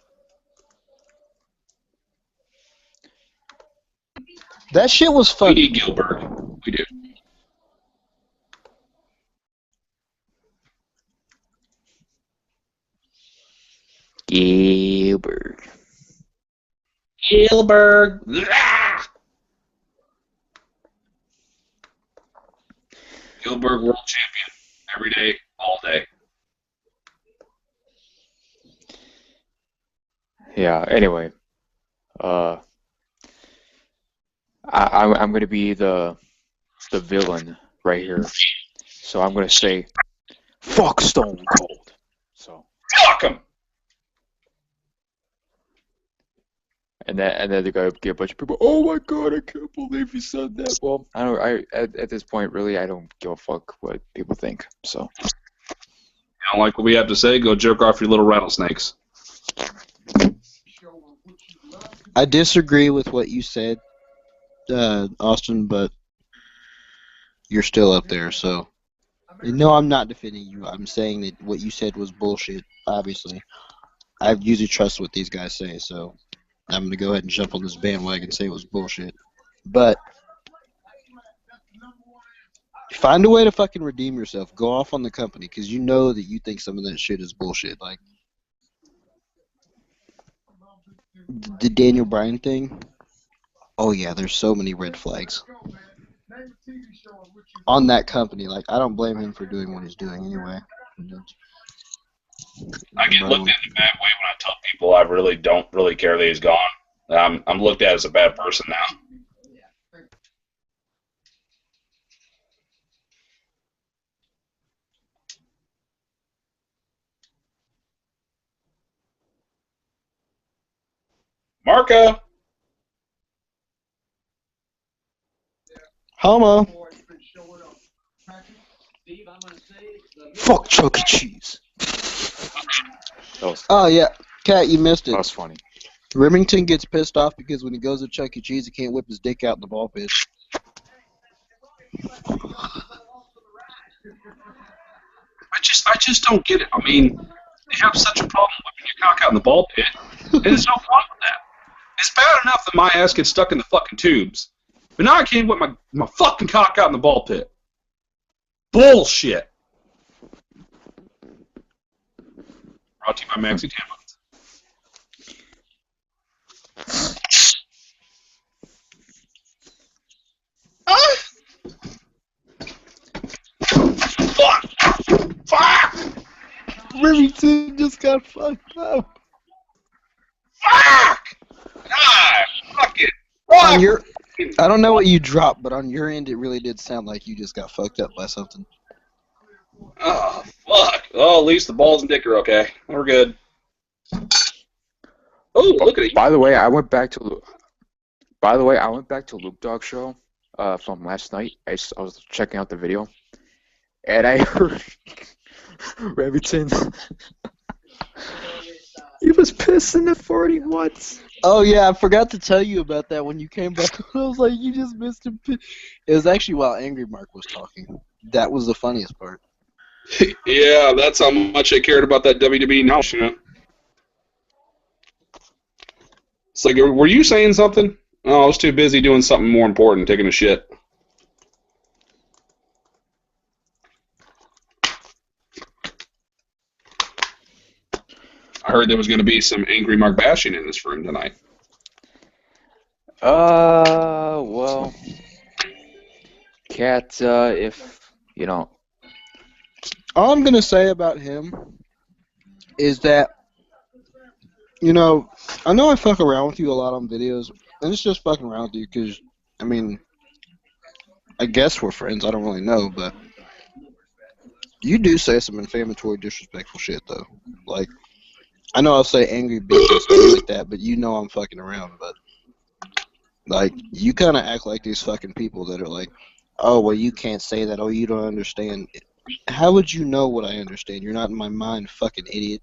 That shit was We funny. need Gilbert. We do. Gilbert. Gilbert. Gilbert world champion. Every day, all day. Yeah. Anyway, I'm gonna be the villain right here. So I'm gonna say, fuck Stone Cold. So. Fuck him. And then they're gonna get a bunch of people. Oh my god, I can't believe he said that. Well, I don't. At this point, really, I don't give a fuck what people think. So. You don't like what we have to say? Go jerk off your little rattlesnakes. I disagree with what you said, Austin, but you're still up there, so. No, I'm not defending you. I'm saying that what you said was bullshit, obviously. I usually trust what these guys say, so I'm going to go ahead and jump on this bandwagon and say it was bullshit. But find a way to fucking redeem yourself. Go off on the company, because you know that you think some of that shit is bullshit. Like, the Daniel Bryan thing, oh yeah, there's so many red flags on that company. Like, I don't blame him for doing what he's doing anyway. I get looked at in a bad way when I tell people I really don't really care that he's gone. I'm looked at as a bad person now. Marco! Homo. Fuck Chuck E. Cheese. Oh yeah, Kat, you missed That it. was funny. Remington gets pissed off because when he goes to Chuck E. Cheese, he can't whip his dick out in the ball pit. I just don't get it. I mean, they have such a problem whipping your cock out in the ball pit, and there's no problem with that. It's bad enough that my ass gets stuck in the fucking tubes, but now I can't whip my fucking cock out in the ball pit. Bullshit. Brought to you by Maxi Tampons. Fuck! Fuck! Remington just got fucked up. Fuck! God, fuck it. On your, I don't know what you dropped, but on your end, it really did sound like you just got fucked up by something. Oh, fuck. Oh, at least the balls and dick are okay. We're good. Oh, look at it. By the way, I went back to Luke Dog show from last night. I was checking out the video, and I heard Remington. He was pissing at 40 once. Oh yeah, I forgot to tell you about that when you came back. I was like, you just missed him. It was actually while Angry Mark was talking. That was the funniest part. Yeah, that's how much I cared about that WWE now. You know, it's like, were you saying something? Oh, I was too busy doing something more important, taking a shit. I heard there was going to be some angry Mark bashing in this room tonight. Well, Cat, if, you know, All I'm gonna say about him is that, you know I fuck around with you a lot on videos, and it's just fucking around with you because, I mean, I guess we're friends. I don't really know, but you do say some inflammatory, disrespectful shit though. Like, I know I'll say angry bitch and stuff like that, but you know I'm fucking around. But like, you kind of act like these fucking people that are like, oh well, you can't say that. Oh, you don't understand. How would you know what I understand? You're not in my mind, fucking idiot.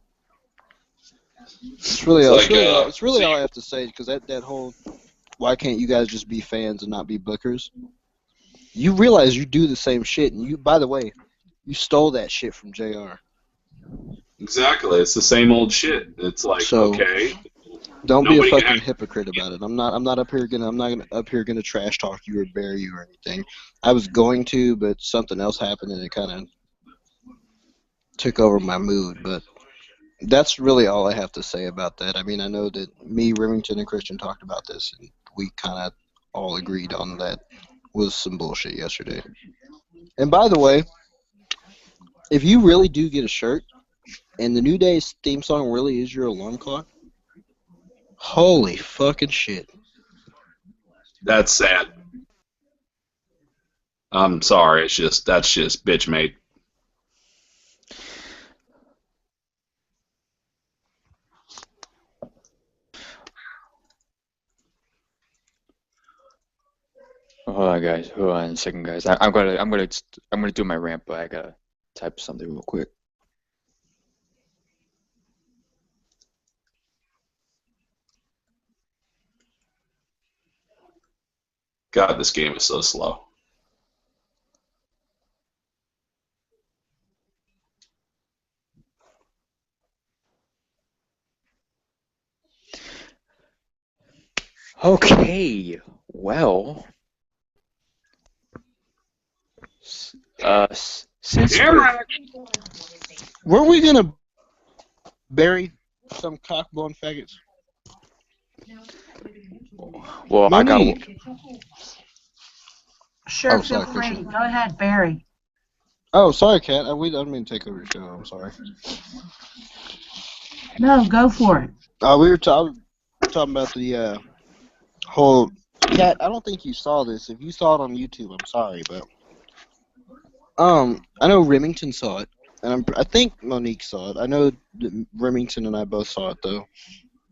It's really, It's all, like, it's really all I have to say, because that whole, why can't you guys just be fans and not be bookers? You realize you do the same shit, and you, by the way, you stole that shit from JR. exactly, it's the same old shit. It's like, So okay, don't be a nobody can fucking act. hypocrite about it. I'm not up here gonna trash talk you or bury you or anything. I was going to, but something else happened and it kind of took over my mood. But that's really all I have to say about that. I mean, I know that me, Remington, and Christian talked about this, and we kind of all agreed on that was some bullshit yesterday. And by the way, if you really do get a shirt, and the New Day's theme song really is your alarm clock, holy fucking shit. That's sad. I'm sorry, that's just bitch made. hold on, guys. Hold on a second, guys. I'm gonna do my rant, but I gotta type something real quick. God, this game is so slow. Okay, well, since we're Weren't we gonna bury some cockbone faggots? well, I got Monique. Sure, Oh, feel sorry, free. Christian. Go ahead, Barry. Oh, sorry, Kat. I didn't mean to take over your show. I'm sorry. No, go for it. We were talking about the whole. Kat, I don't think you saw this. If you saw it on YouTube, I'm sorry, but I know Remington saw it, and I think Monique saw it. I know that Remington and I both saw it though.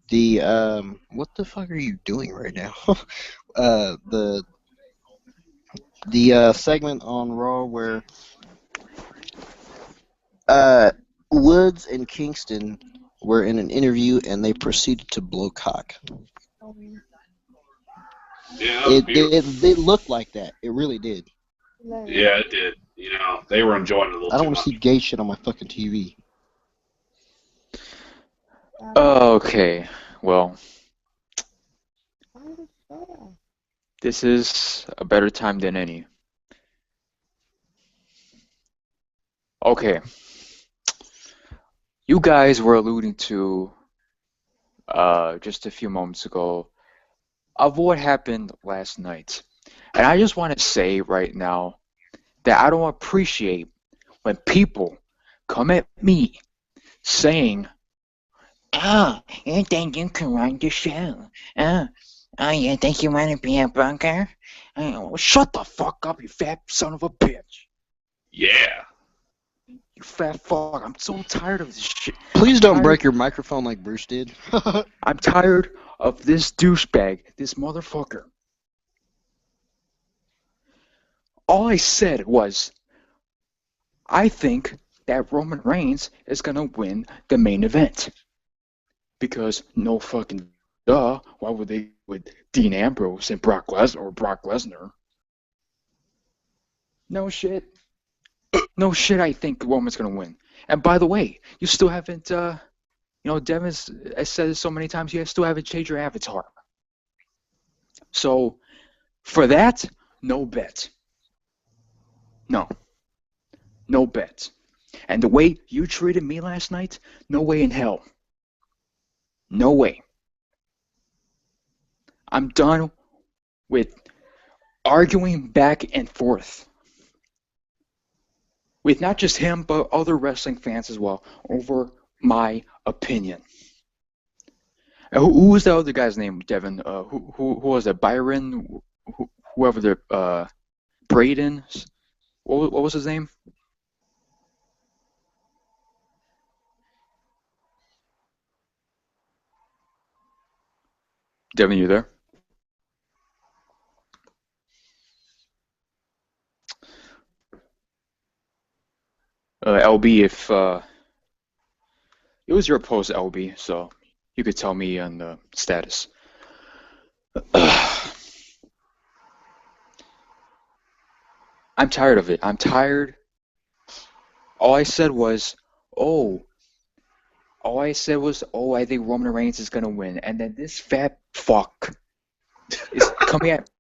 The what the fuck are you doing right now? The segment on Raw where Woods and Kingston were in an interview and they proceeded to blow cock. Yeah, It looked like that. It really did. yeah, it did. You know, they were enjoying it a little I don't too want to much. see gay shit on my fucking TV. okay. Well, this is a better time than any. Okay. You guys were alluding to just a few moments ago of what happened last night. And I just want to say right now that I don't appreciate when people come at me saying, "Oh, you think you can run the show? You think you want to be a bunker? Oh, shut the fuck up, you fat son of a bitch. Yeah. You fat fuck. I'm so tired of this shit. Please I'm don't tired- break your microphone like Bruce did. I'm tired of this douchebag, this motherfucker. All I said was, I think that Roman Reigns is gonna win the main event. Because no fucking duh, why would they with Dean Ambrose and Brock Lesnar or Brock Lesnar? No shit. No shit, I think Roman's gonna win. And by the way, you still haven't, Devin's has said it so many times, you still haven't changed your avatar. So, for that, no bet. No. No bet. And the way you treated me last night, no way in hell. No way. I'm done with arguing back and forth with not just him, but other wrestling fans as well, over my opinion. Who was the other guy's name, Devin? Who was it? Byron? Whoever the Braden? What was his name? Devin, you there? LB, if it was your post, LB, so you could tell me on the status. I'm tired of it. I'm tired. All I said was, oh, I think Roman Reigns is gonna win, and then this fat fuck is coming at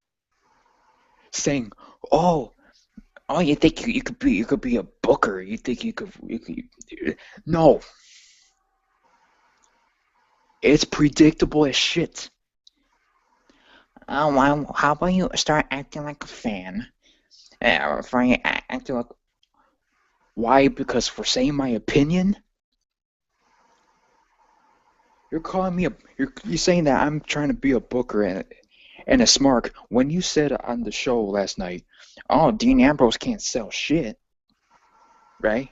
saying, oh, you think you could be a booker? You think you could? No, it's predictable as shit. Oh, well, how about you start acting like a fan? Acting like. Why? Because for saying my opinion. You're calling me you're saying that I'm trying to be a booker and a smart when you said on the show last night, oh, Dean Ambrose can't sell shit, right?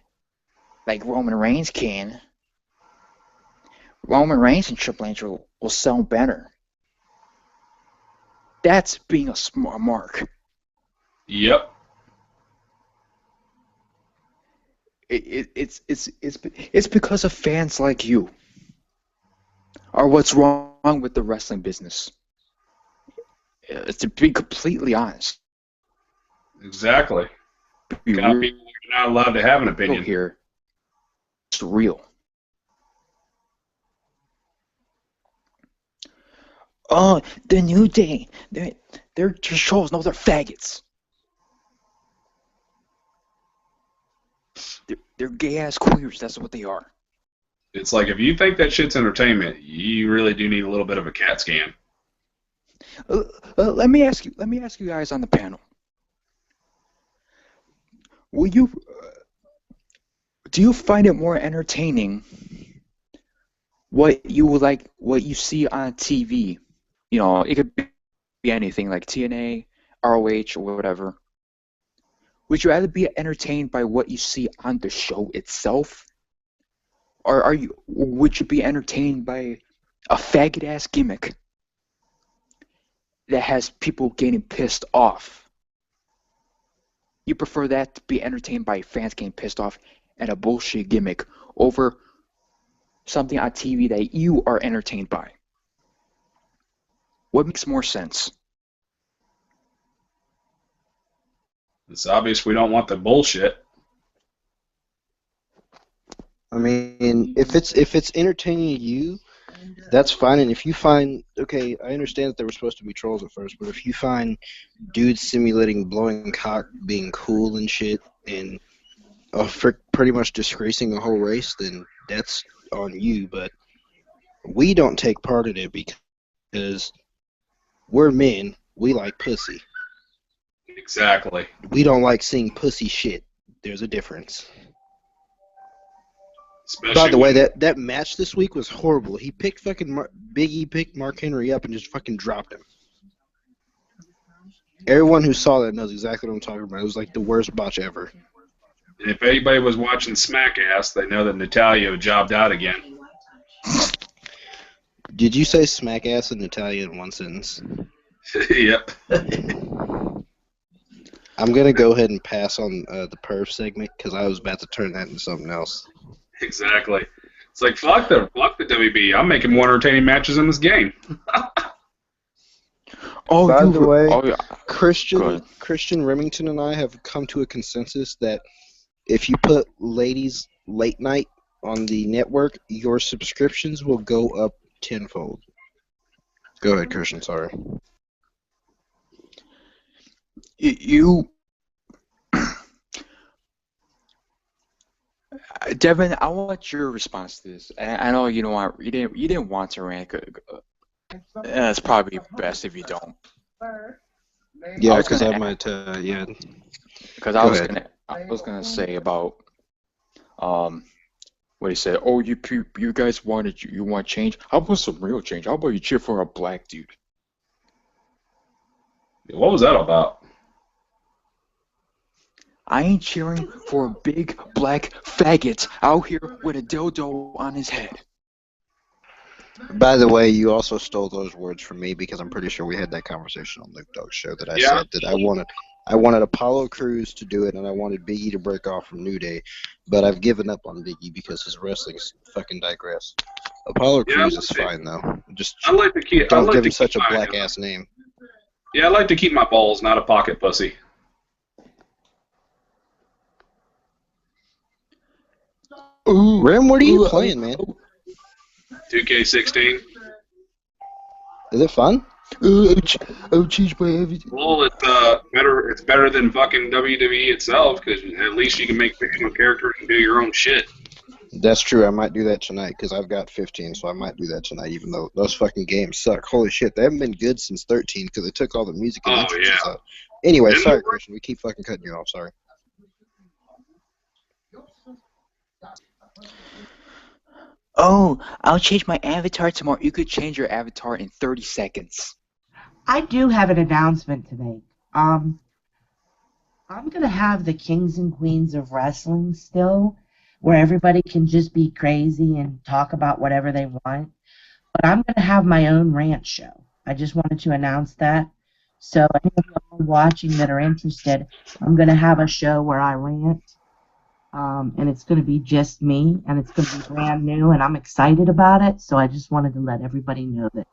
Like Roman Reigns can. Roman Reigns and Triple H will sell better. That's being a smart mark. Yep. It's because of fans like you. Are what's wrong with the wrestling business. To be completely honest. Exactly. Be Kind of people are not allowed to have an opinion here. It's real. Oh, the New Day. They're just trolls. No, they're faggots. They're gay-ass queers. That's what they are. It's like if you think that shit's entertainment, you really do need a little bit of a CAT scan. Let me ask you guys on the panel. Do you find it more entertaining what you see on TV? It could be anything like TNA, ROH, or whatever. Would you rather be entertained by what you see on the show itself? Or would you be entertained by a faggot-ass gimmick that has people getting pissed off? You prefer that to be entertained by fans getting pissed off at a bullshit gimmick over something on TV that you are entertained by? What makes more sense? It's obvious we don't want the bullshit. I mean, if it's entertaining you, that's fine. And if you find, okay, I understand that they were supposed to be trolls at first, but if you find dudes simulating blowing cock being cool and shit, and pretty much disgracing a whole race, then that's on you. But we don't take part in it because we're men. We like pussy. Exactly. We don't like seeing pussy shit. There's a difference. Especially By the way, that match this week was horrible. He picked Big E picked Mark Henry up and just fucking dropped him. Everyone who saw that knows exactly what I'm talking about. It was like the worst botch ever. And if anybody was watching Smackass, they know that Natalia jobbed out again. Did you say smack ass and Natalia in one sentence? Yep. I'm going to go ahead and pass on the perv segment because I was about to turn that into something else. Exactly. It's like, fuck the WB. I'm making more entertaining matches in this game. By the way, yeah. Christian Remington and I have come to a consensus that if you put ladies late night on the network, your subscriptions will go up tenfold. Go ahead, Christian. Sorry. You, Devin, I want your response to this. I know you don't want, you didn't want to rant. It's probably best if you don't. Yeah, was because gonna I might. Yeah. Because Go ahead. I was gonna say about what he said. Oh, you guys wanted you want change? How about some real change? How about you cheer for a black dude? What was that about? I ain't cheering for a big black faggot out here with a dildo on his head. By the way, you also stole those words from me because I'm pretty sure we had that conversation on Luke Dog's show that I said that I wanted Apollo Crews to do it and I wanted Big E to break off from New Day, but I've given up on Big E because his wrestling's fucking digress. Apollo Crews is fine though. Just don't give him such a black ass name. Yeah, I like to keep my balls, not a pocket pussy. Ooh, Ram, what are you playing, man? 2K16. Is it fun? I'll change my everything. Well, it's better. It's better than fucking WWE itself because at least you can make fictional characters and do your own shit. That's true. I might do that tonight because I've got 15, so I might do that tonight. Even though those fucking games suck. Holy shit, they haven't been good since 13 because they took all the music and entrances out. Anyway, sorry, Christian. We keep fucking cutting you off. Sorry. Oh, I'll change my avatar tomorrow. You could change your avatar in 30 seconds. I do have an announcement to make. I'm going to have the Kings and Queens of Wrestling still, where everybody can just be crazy and talk about whatever they want. But I'm going to have my own rant show. I just wanted to announce that. So any of y'all watching that are interested, I'm going to have a show where I rant. And it's going to be just me, and it's going to be brand new, and I'm excited about it. So I just wanted to let everybody know that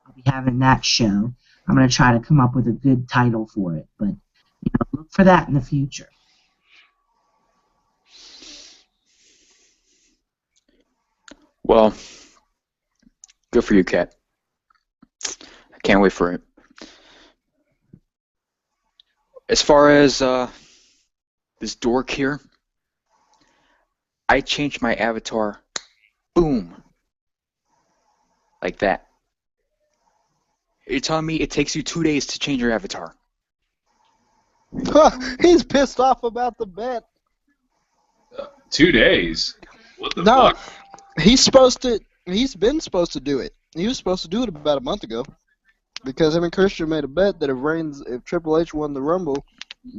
I'll be having that show. I'm going to try to come up with a good title for it, but look for that in the future. Well, good for you, Kat. I can't wait for it. As far as this dork here, I changed my avatar. Boom. Like that. You're telling me it takes you 2 days to change your avatar? He's pissed off about the bet. 2 days? What the fuck? He's been supposed to do it. He was supposed to do it about a month ago. Because him and Christian made a bet that if Triple H won the Rumble,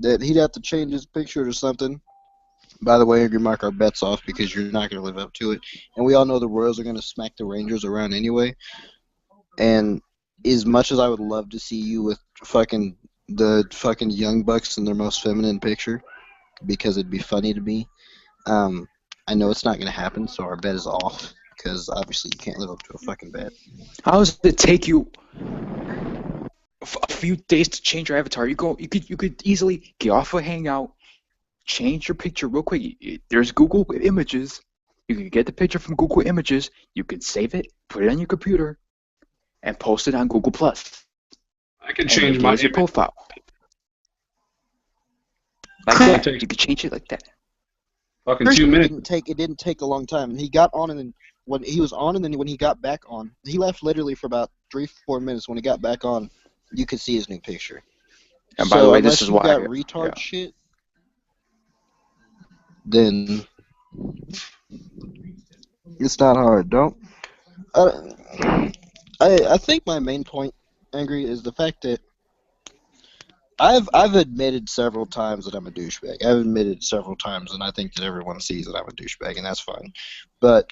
that he'd have to change his picture to something. By the way, you mark our bets off because you're not going to live up to it. And we all know the Royals are going to smack the Rangers around anyway. And as much as I would love to see you with the fucking Young Bucks in their most feminine picture, because it'd be funny to me, I know it's not going to happen, so our bet is off. Because obviously you can't live up to a fucking bet. How does it take you a few days to change your avatar? You could easily get off a Hangout, change your picture real quick. There's Google Images. You can get the picture from Google Images. You can save it, put it on your computer, and post it on Google Plus. I can change my your profile. Like that. You can change it like that. Fucking 2 minutes. It didn't take a long time. He got on and then when he was on and then when he got back on, he left literally for about 3-4 minutes. When he got back on, you could see his new picture. And by the way, this is why you got retard shit, then it's not hard. I think my main point, Angry, is the fact that I've admitted several times that I'm a douchebag. I've admitted several times, and I think that everyone sees that I'm a douchebag, and that's fine. But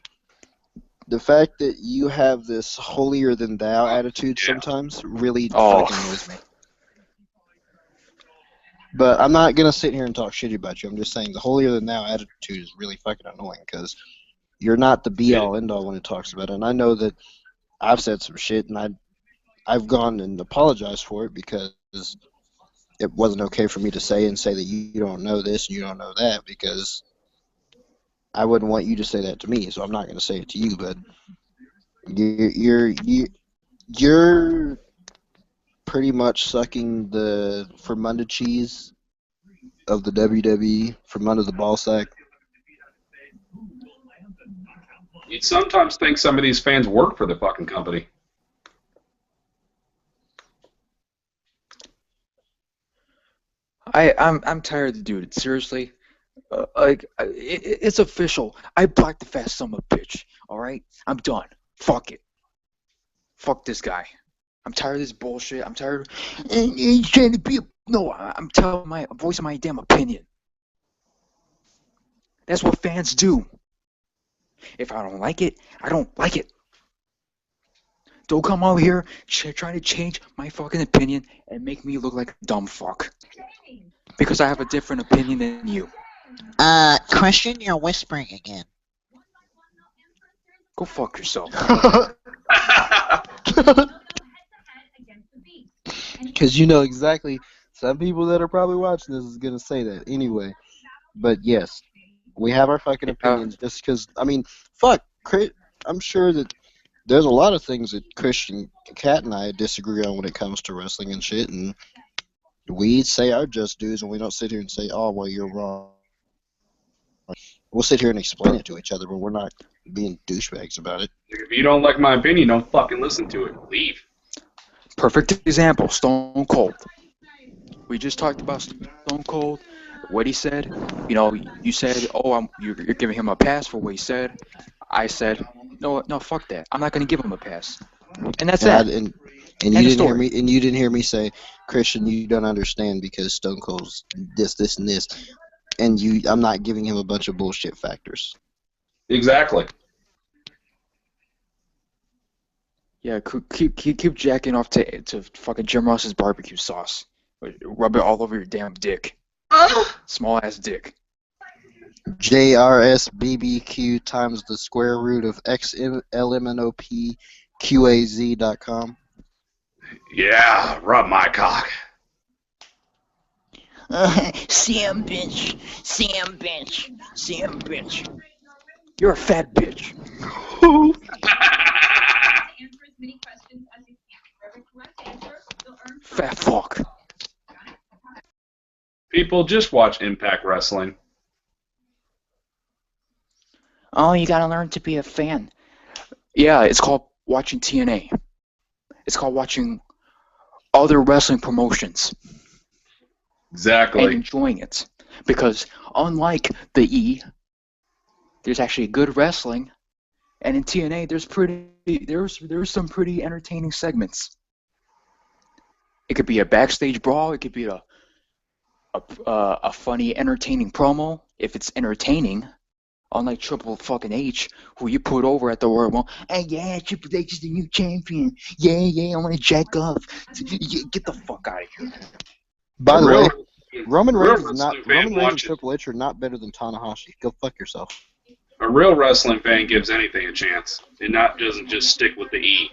the fact that you have this holier-than-thou attitude sometimes really fucking annoys me. But I'm not going to sit here and talk shitty about you. I'm just saying the holier-than-thou attitude is really fucking annoying because you're not the be-all, end-all when it talks about it. And I know that I've said some shit, and I've gone and apologized for it because it wasn't okay for me to say that you don't know this and you don't know that because I wouldn't want you to say that to me, so I'm not going to say it to you. But you're pretty much sucking the from under cheese of the WWE from under the ball sack. You'd sometimes think some of these fans work for the fucking company. I'm tired of the dude. Seriously, it's official. I blocked the fat son of a bitch. All right, I'm done. Fuck it. Fuck this guy. I'm tired of this bullshit. I'm tired. And he's trying to be. No, I'm telling my voicing my damn opinion. That's what fans do. If I don't like it, I don't like it. Don't come over here trying to change my fucking opinion and make me look like a dumb fuck. Because I have a different opinion than you. Christian, you're whispering again. Go fuck yourself. Because you know exactly, some people that are probably watching this is going to say that anyway. But yes, we have our fucking opinions just because, I mean, fuck, I'm sure that there's a lot of things that Christian, Kat, and I disagree on when it comes to wrestling and shit, and we say our just dues, and we don't sit here and say, oh, well, you're wrong. We'll sit here and explain it to each other, but we're not being douchebags about it. If you don't like my opinion, don't fucking listen to it. Leave. Perfect example, Stone Cold. We just talked about Stone Cold, what he said. You know, you said, oh, you're giving him a pass for what he said. I said, no, fuck that. I'm not going to give him a pass. And that's it. And you didn't hear me. And you didn't hear me say, Christian, you don't understand because Stone Cold's this, and this, and I'm not giving him a bunch of bullshit factors. Exactly. Yeah, keep jacking off to fucking Jim Ross's barbecue sauce. Rub it all over your damn dick. Small ass dick. JRSBBQ times the square root of XLMNOPQAZ.com. Yeah, rub my cock. Sam bitch. Sam bitch. Sam bitch. You're a fat bitch. Fat fuck. People just watch Impact Wrestling. Oh, you gotta learn to be a fan. Yeah, it's called watching TNA. It's called watching other wrestling promotions. Exactly. And enjoying it. Because unlike the E, there's actually good wrestling. And in TNA, there's some pretty entertaining segments. It could be a backstage brawl. It could be a funny, entertaining promo. If it's entertaining, unlike Triple fucking H, who you put over at the Royal Rumble. Hey, yeah, Triple H is the new champion. Yeah, I want to jack off. Get the fuck out of here. By the way, Roman Reigns and Triple H are not better than Tanahashi. Go fuck yourself. A real wrestling fan gives anything a chance, and doesn't just stick with the E.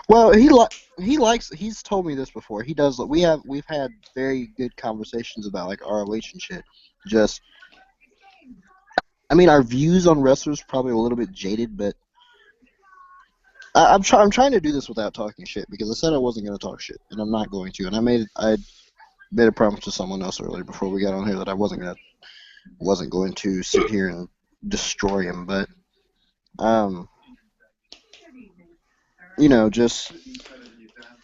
Well, he's told me this before. He does. We've had very good conversations about like ROH and shit. Just, I mean, our views on wrestlers probably a little bit jaded, but I'm trying to do this without talking shit because I said I wasn't going to talk shit, and I'm not going to. And I made a promise to someone else earlier before we got on here that I wasn't going to sit here and destroy him, but just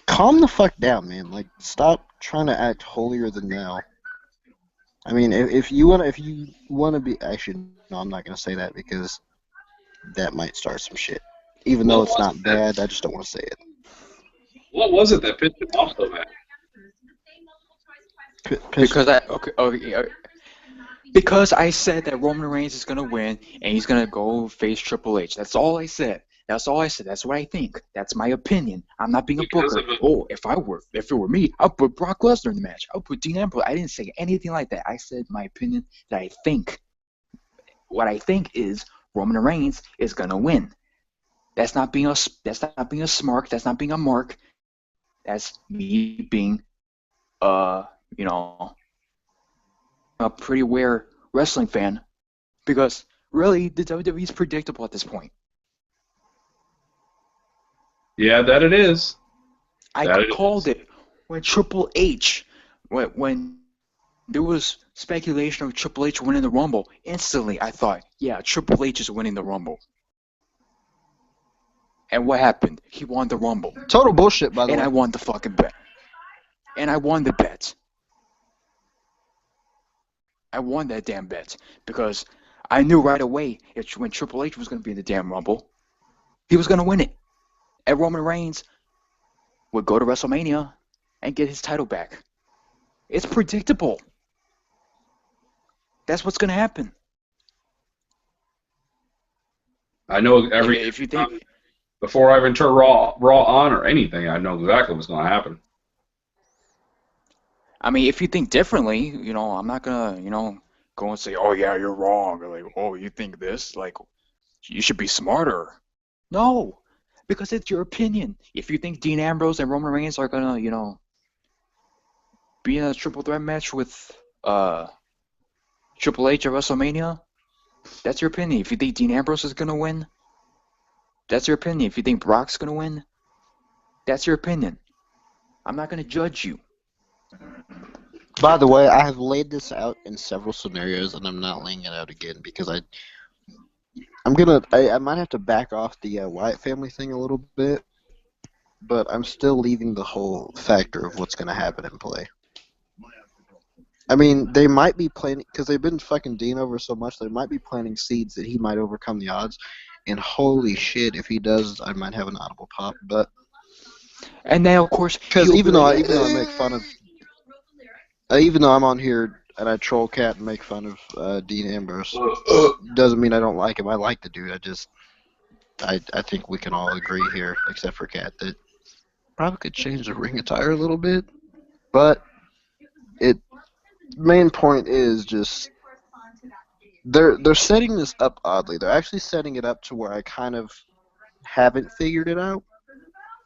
calm the fuck down, man. Like, stop trying to act holier than thou. I mean, if you wanna be, actually, no, I'm not gonna say that because that might start some shit. Even though it's not bad, I just don't want to say it. What was it that pissed him off so bad? Because I said that Roman Reigns is gonna win and he's gonna go face Triple H. That's all I said. That's what I think. That's my opinion. I'm not being a booker. If it were me, I'll put Brock Lesnar in the match. I'll put Dean Ambrose. I didn't say anything like that. I said my opinion that I think. What I think is Roman Reigns is gonna win. That's not being a smark. That's not being a mark. That's me being a pretty aware wrestling fan, because Really, the WWE is predictable at this point. Yeah, that it is. I That it called is. it when Triple H, when there was speculation of Triple H winning the Rumble. Instantly, I thought, yeah, Triple H is winning the Rumble. And what happened? He won the Rumble. Total bullshit, by the And way. I won the fucking bet. And I won the bet. I won that damn bet because I knew right away when Triple H was going to be in the damn Rumble, he was going to win it. And Roman Reigns would go to WrestleMania and get his title back. It's predictable. That's what's going to happen. I know every If you think, before I even turn Raw on or anything, I know exactly what's going to happen. I mean, if you think differently, you know, I'm not gonna, you know, go and say, oh yeah, you're wrong, or like, oh, you think this, like, you should be smarter. No, because it's your opinion. If you think Dean Ambrose and Roman Reigns are gonna, you know, be in a triple threat match with Triple H at WrestleMania, that's your opinion. If you think Dean Ambrose is gonna win, that's your opinion. If you think Brock's gonna win, that's your opinion. I'm not gonna judge you. By the way, I have laid this out in several scenarios, and I'm not laying it out again because I might have to back off the Wyatt family thing a little bit, but I'm still leaving the whole factor of what's going to happen in play. I mean, they might be planning, because they've been fucking Dean over so much, they might be planting seeds that he might overcome the odds, and holy shit, if he does, I might have an audible pop, but... And now, of course, Because he'll even be though like, I make fun of... even though I'm on here and I troll Cat and make fun of Dean Ambrose, doesn't mean I don't like him. I like the dude. I think we can all agree here, except for Cat, that probably could change the ring attire a little bit. But main point is just they're setting this up oddly. They're actually setting it up to where I kind of haven't figured it out.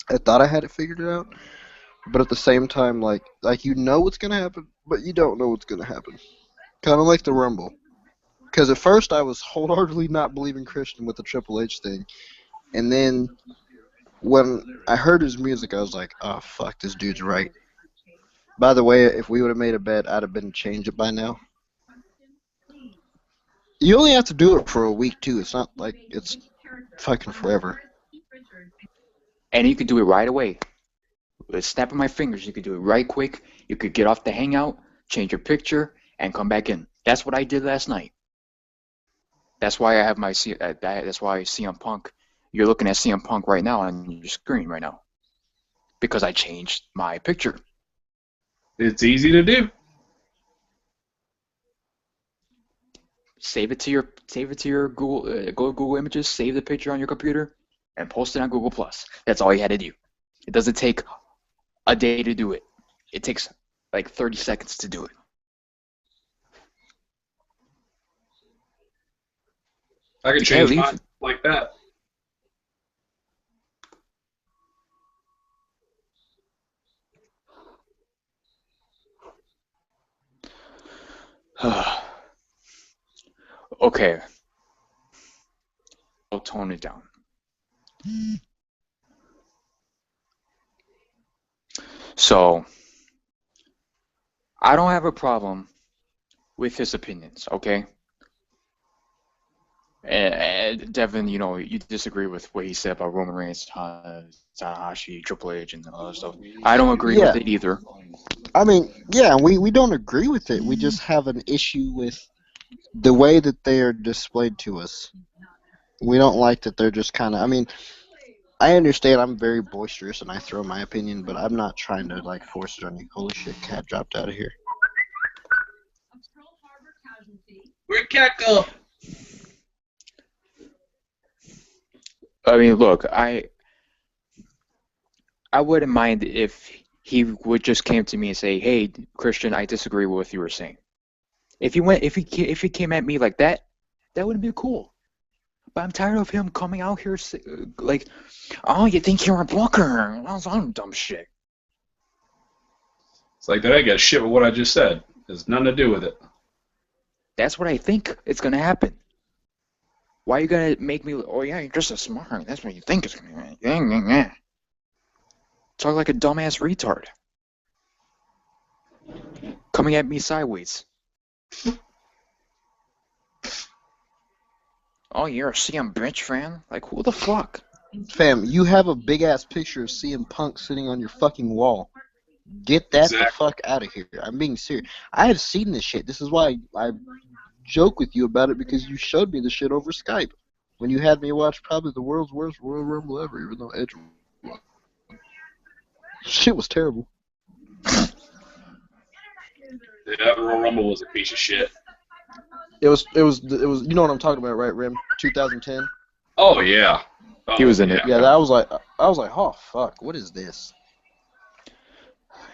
I thought I had it figured out. But at the same time, like you know what's gonna happen, but you don't know what's gonna happen. Kind of like the Rumble. Because at first I was wholeheartedly not believing Christian with the Triple H thing, and then when I heard his music, I was like, "Oh fuck, this dude's right." By the way, if we would have made a bet, I'd have been changed it by now. You only have to do it for a week too. It's not like it's fucking forever. and you could do it right away. With a snap of my fingers, you could do it right quick. You could get off the hangout, change your picture, and come back in. That's what I did last night. That's why I have my that's why CM Punk. You're looking at CM Punk right now on your screen right now, because I changed my picture. It's easy to do. Save it to your Google. Go to Google Images, save the picture on your computer, and post it on Google Plus. That's all you had to do. It doesn't take a day to do it. It takes like 30 seconds to do it. I can You can't change leave. mine like that. Okay. I'll tone it down. So, I don't have a problem with his opinions, okay? And Devin, you know, you disagree with what he said about Roman Reigns, Tanahashi, Triple H, and all that stuff. I don't agree with it either. I mean, yeah, we don't agree with it. We just have an issue with the way that they are displayed to us. We don't like that they're just kind of. I mean, I understand I'm very boisterous and I throw my opinion, but I'm not trying to like force it on you. Holy shit, Cat dropped out of here. Where'd Cat go? I mean, look, I wouldn't mind if he would just came to me and say, "Hey, Christian, I disagree with what you were saying." If he came at me like that, that would be cool. But I'm tired of him coming out here like, "Oh, you think you're a booker?" That's some dumb shit. It's like that. I got shit with what I just said. It has nothing to do with it. That's what I think is gonna happen. Why are you gonna make me? Oh yeah, you're just a smart. That's what you think is gonna be. Talk like a dumbass retard. Coming at me sideways. Oh, you're a CM bitch fan? Like, who the fuck? Fam, you have a big ass picture of CM Punk sitting on your fucking wall. Get that the Exactly. fuck out of here. I'm being serious. I have seen this shit. This is why I joke with you about it, because you showed me the shit over Skype when you had me watch probably the world's worst Royal Rumble ever, even though Edge won. Shit was terrible. Yeah, the Royal Rumble was a piece of shit. It was. You know what I'm talking about, right, Rim? 2010. Oh yeah. Oh, He was in it. Yeah, that was like, oh fuck, what is this?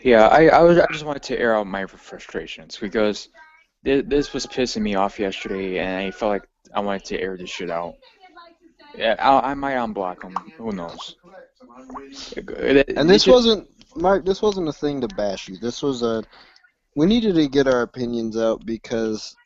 Yeah, I just wanted to air out my frustrations because this was pissing me off yesterday, and I felt like I wanted to air this shit out. Yeah, I might unblock him. Who knows? And this wasn't, Mark. This wasn't a thing to bash you. This was a. We needed to get our opinions out, because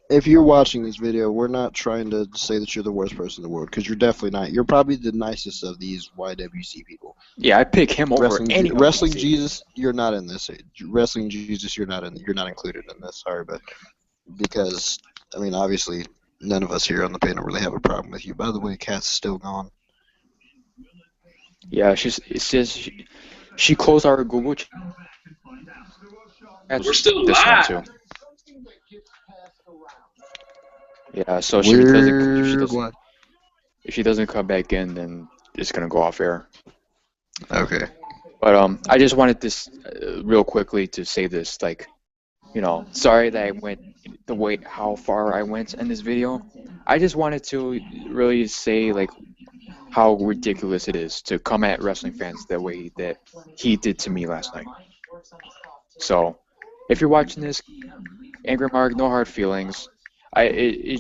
if you're watching this video, we're not trying to say that you're the worst person in the world, because you're definitely not. You're probably the nicest of these YWC people. Yeah, I pick him over any of Wrestling these. Jesus, you're not in this. Wrestling Jesus, you're not included in this. Sorry, but because I mean, obviously, none of us here on the panel really have a problem with you. By the way, Kat's still gone. Yeah, it says she closed our Google chat. We're still this one live. too. Yeah, so if she doesn't come back in, then it's gonna go off air. Okay. But I just wanted this real quickly to say this, like, you know, sorry that I went how far I went in this video. I just wanted to really say like how ridiculous it is to come at wrestling fans the way that he did to me last night. So, if you're watching this, Angry Mark, no hard feelings. I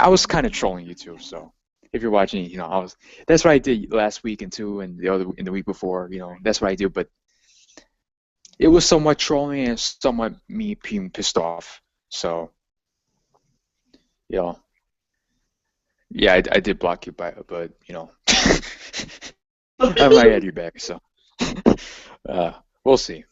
was kind of trolling you too. So, if you're watching, you know, that's what I did last week and the week before. You know, that's what I do. But it was somewhat trolling and somewhat me being pissed off. So, you know, yeah, I did block you, but you know, I might add you back. So, we'll see.